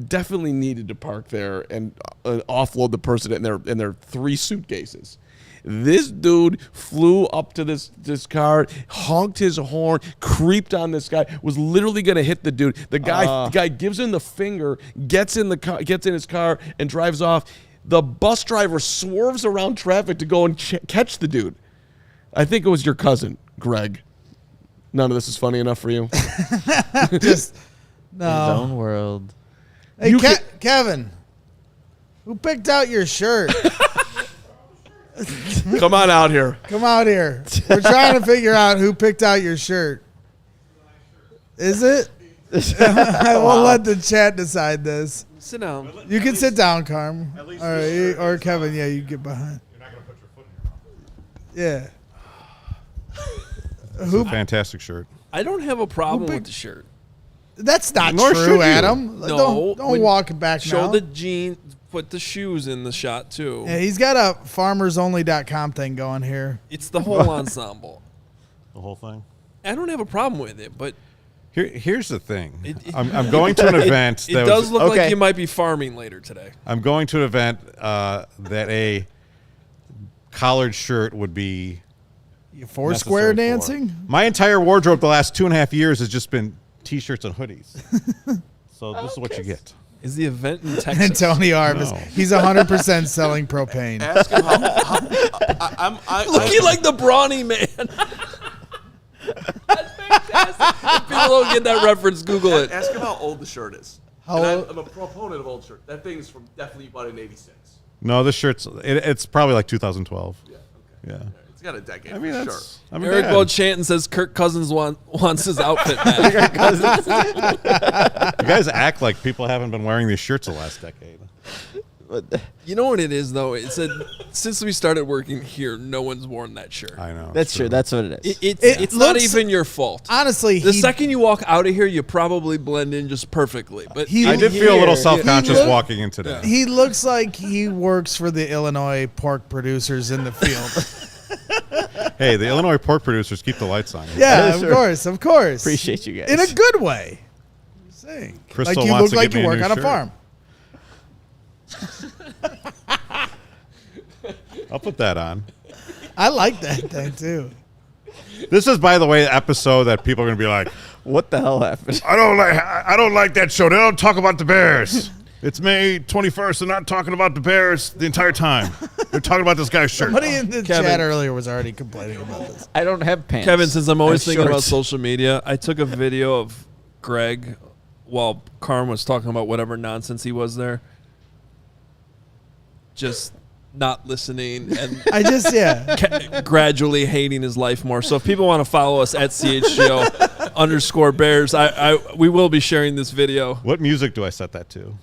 definitely needed to park there and offload the person in their 3 suitcases. This dude flew up to this car, honked his horn, creeped on this guy, was literally going to hit the dude. The guy gives him the finger, gets in his car and drives off. The bus driver swerves around traffic to go and catch the dude. I think it was your cousin, Greg. None of this is funny enough for you? Just His no. own world. Hey, You Kevin, who picked out your shirt? Come on out here. Come out here. We're trying to figure out who picked out your shirt. Is it? We'll let the chat decide this. Sit down. You can sit down, Carm. Or Kevin, yeah, you get behind. You're not going to put your foot in your mouth. Yeah. It's a fantastic shirt. I don't have a problem with the shirt. That's not Nor should true, you. Adam. No, Don't when- walk it back Show now. the jeans, put the shoes in the shot too. Yeah, he's got a farmersonly.com thing going here. It's the whole ensemble. The whole thing. I don't have a problem with it, but Here's the thing. It- I'm going to an event. it that does look like okay. you might be farming later today. I'm going to an event that a collared shirt would be You Foursquare necessary for. dancing? My entire wardrobe the last 2.5 years has just been T-shirts and hoodies. So this is what you get. Is the event in And Texas? Tony Harvis. No. He's 100% selling propane. Ask him Looking like the brawny man. That's fantastic. If people don't get that reference, Google it. Ask him how old the shirt is. How And old- I'm a proponent of old shirt. That thing is definitely bought in '86. No, this shirt's it's probably like 2012. Yeah. Okay. Yeah. It's got a decade. I mean, for that's. sure. I mean, Eric Dad. Beauchamp says Kirk Cousins wants his outfit back. You guys act like people haven't been wearing these shirts the last decade. You know what it is, though? It said since we started working here, no one's worn that shirt. I know. That's true. That's what it is. It's not looks- even your fault. Honestly, The second you walk out of here, you probably blend in just perfectly. But I did feel a little self-conscious looked- walking in today. he looks like he works for the Illinois pork producers in the field. Hey, the Illinois pork producers keep the lights on. Yeah, Sure. of course. Appreciate you guys. In a good way. I'm saying. Crystal like you wants look to like get me you a work new on a shirt. farm. I'll put that on. I like that thing too. This is, by the way, the episode that people are going to be like, What the hell happened? I don't like that show. They don't talk about the Bears. It's May 21st. They're not talking about the Bears the entire time. They're talking about this guy's shirt. Somebody in the Kevin. chat earlier was already complaining about this. I don't have pants. Kevin, since I'm always I have thinking about shorts. social media, I took a video of Greg while Carm was talking about whatever nonsense he was there. Just not listening and I just gradually hating his life more. So if people want to follow us at CHGO _Bears, we will be sharing this video. What music do I set that to?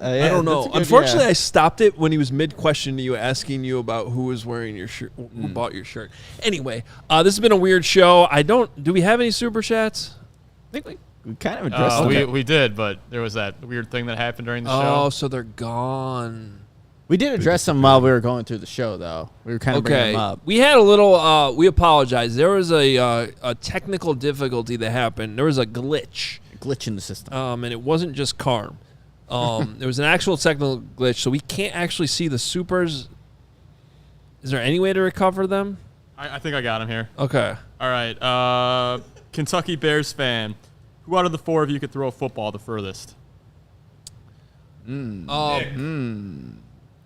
I don't know. Unfortunately, I stopped it when he was mid-question to you, asking you about who was wearing your shirt, who bought your shirt. Anyway, this has been a weird show. Do we have any super chats? I think we kind of addressed them. We did, but there was that weird thing that happened during the Oh, show. so they're gone. We did address them while we were going through the show, though. We were kind of bringing Okay, them up. we had a little. We apologize. There was a technical difficulty that happened. There was a glitch, Glitch in the system. and it wasn't just Carm. There was an actual technical glitch, so we can't actually see the supers. Is there any way to recover them? I think I got him here. Okay. All right. Kentucky Bears fan. Who out of the four of you could throw a football the furthest?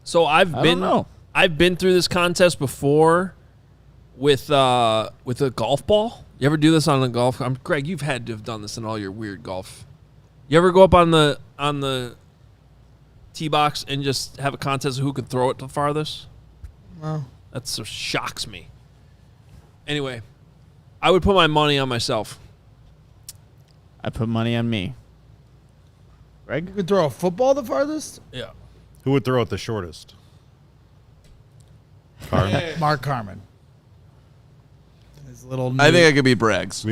So I've I been don't know. I've been through this contest before with a golf ball. You ever do this on a golf? Greg, you've had to have done this in all your weird golf. You ever go up on the tee box and just have a contest of who can throw it the farthest? No. That so shocks me. Anyway, I would put my money on myself. I put money on me. Greg? You could throw a football the farthest? Yeah. Who would throw it the shortest? Mark Carman. His little I think I could beat Braggs.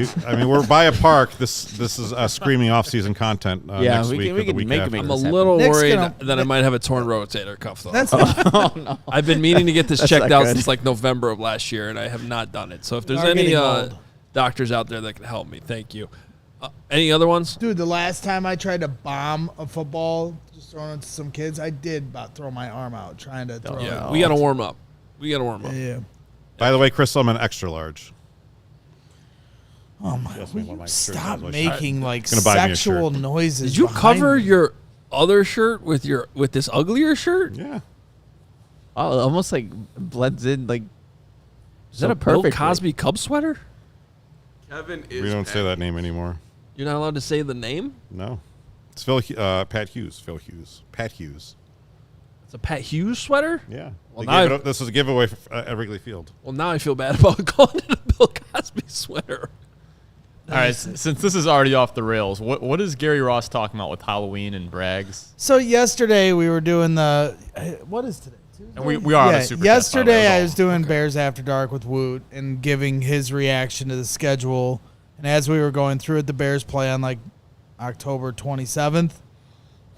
We're by a park. This is screaming off-season content Yeah, next we week can- or we the can week make after. it I'm a This happened. little Nick's worried gonna- that I might have a torn rotator cuff, though. That's I've been meaning to get this That's checked not out good. since like November of last year, and I have not done it. So if there's You are any getting old. doctors out there that can help me, thank you. Any other ones? Dude, the last time I tried to bomb a football, just throwing it to some kids, I did about throw my arm out trying to throw Yeah, it. we got to warm up. Yeah. By the way, Chris, I'm an extra large. Oh my! Yes, Will one of you my stop shirts. making like Gonna buy me a sexual shirt. noises? Did you behind cover me? your other shirt with this uglier shirt? Yeah. Oh, it almost like blends in like. Is that a Bill perfectly. Cosby Cub sweater? Kevin is. We don't say that name anymore. You're not allowed to say the name? No. It's Pat Hughes. Phil Hughes. Pat Hughes. It's a Pat Hughes sweater? Yeah. Well, They now gave this is a giveaway at Wrigley Field. Well, now I feel bad about calling it a Bill Cosby sweater. All right. Since this is already off the rails, what is Gary Ross talking about with Halloween and Braggs? So yesterday we were doing the what is today? Tuesday? And we are on a super chat, by the way, yesterday that I was was doing Bears After Dark with Woot and giving his reaction to the schedule. And as we were going through it, the Bears play on like October 27th.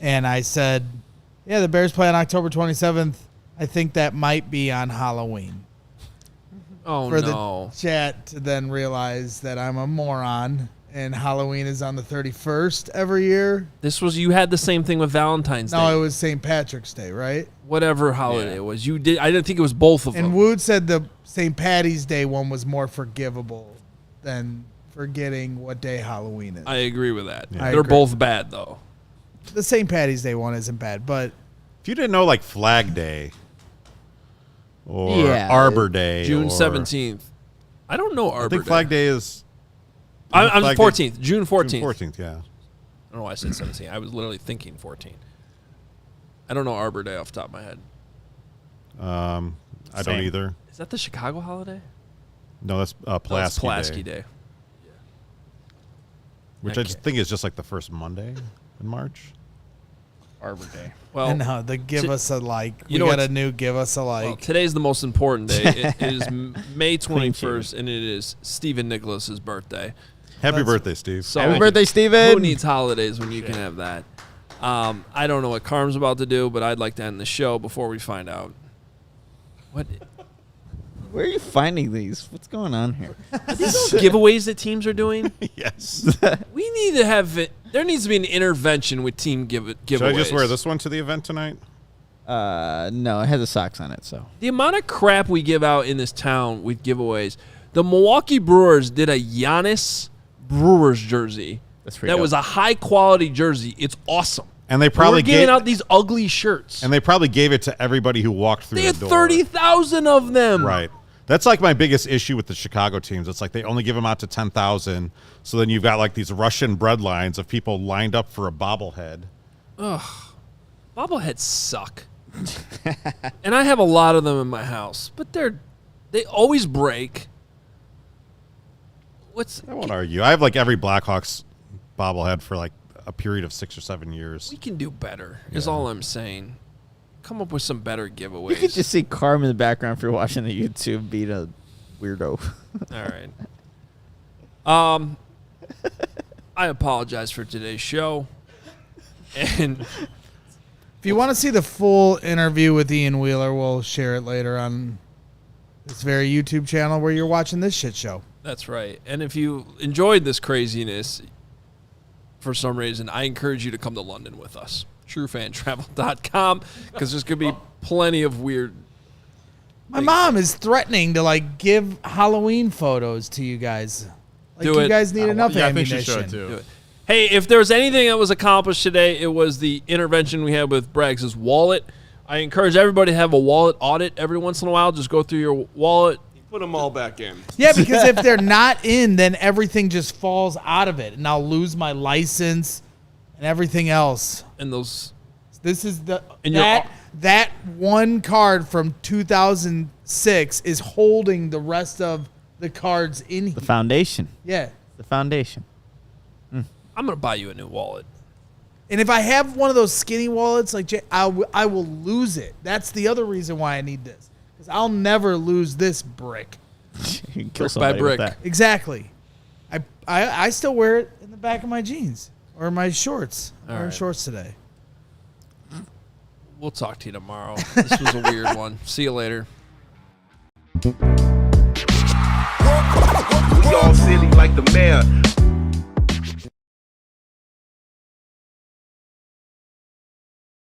And I said, yeah, the Bears play on October 27th. I think that might be on Halloween. Oh, For no. the chat to then realize that I'm a moron and Halloween is on the 31st every year. You had the same thing with Valentine's Day. No, it was St. Patrick's Day, right? Whatever holiday it was. You did. I didn't think it was both of And them. Wood said the St. Patty's Day one was more forgivable than forgetting what day Halloween is. I agree with that. I They're agree. both bad, though. The St. Patty's Day one isn't bad, but If you didn't know, like Flag Day or Yeah. Arbor Day, June or- 17th. I don't know Arbor I think Day. Flag Day is I'm Flag 14th. June 14th. June 14th. Yeah. I don't know why I said 17. I was literally thinking 14. I don't know Arbor Day off the top of my head. I don't either. Is that the Chicago holiday? No, that's Pulaski, Pulaski Day. Day. Which I just think is just like the first Monday in March. Arbor Day. Well, And the give us a like. You We know got a what's- new give us a like. well, today's the most important day. It is May 21st, and it is Stephen Nicholas's birthday. Happy birthday, Steve. So Happy birthday, Steven. Who needs holidays when you can have that? I don't know what Carm's about to do, but I'd like to end the show before we find out. What Where are you finding these? What's going on here? giveaways that teams are doing? Yes. We need to have it. There needs to be an intervention with team giveaways. Should I just wear this one to the event tonight? No, it has the socks on it, so. The amount of crap we give out in this town with giveaways. The Milwaukee Brewers did a Giannis Brewers jersey. That's pretty That dope. was a high quality jersey. It's awesome. And they probably We're giving gave out these ugly shirts. and they probably gave it to everybody who walked through They the had door. 30,000 of them. Right. That's like my biggest issue with the Chicago teams. It's like they only give them out to 10,000. So then you've got like these Russian bread lines of people lined up for a bobblehead. Bobbleheads suck. And I have a lot of them in my house, but they always break. I won't argue. I have like every Blackhawks bobblehead for like a period of 6 or 7 years. We can do better, is all I'm saying. Come up with some better giveaways. You could just see Carm in the background if you're watching the YouTube being a weirdo. All right. I apologize for today's show. And If you want to see the full interview with Ian Wheeler, we'll share it later on this very YouTube channel where you're watching this shit show. that's right. And if you enjoyed this craziness for some reason, I encourage you to come to London with us. TrueFanTravel.com, because there's going to be plenty of weird. My mom is threatening to give Halloween photos to you guys. Do you it. guys need enough Yeah, I think ammunition. she should too. Do it. Hey, if there was anything that was accomplished today, it was the intervention we had with Braggs' wallet. I encourage everybody to have a wallet audit every once in a while. Just go through your wallet. Put them all back in. Yeah, because if they're not in, then everything just falls out of it, and I'll lose my license and everything else. And those. This is And that one card from 2006 is holding the rest of the cards in here. The foundation. Yeah. The foundation. I'm going to buy you a new wallet. And if I have one of those skinny wallets, like I will lose it. That's the other reason why I need this. Because I'll never lose this brick. You can kill Brick by somebody with brick. that. Exactly. I still wear it in the back of my jeans or my shorts. I'm wearing right. shorts today. We'll talk to you tomorrow. This was a weird one. See you later. We all silly like the mayor.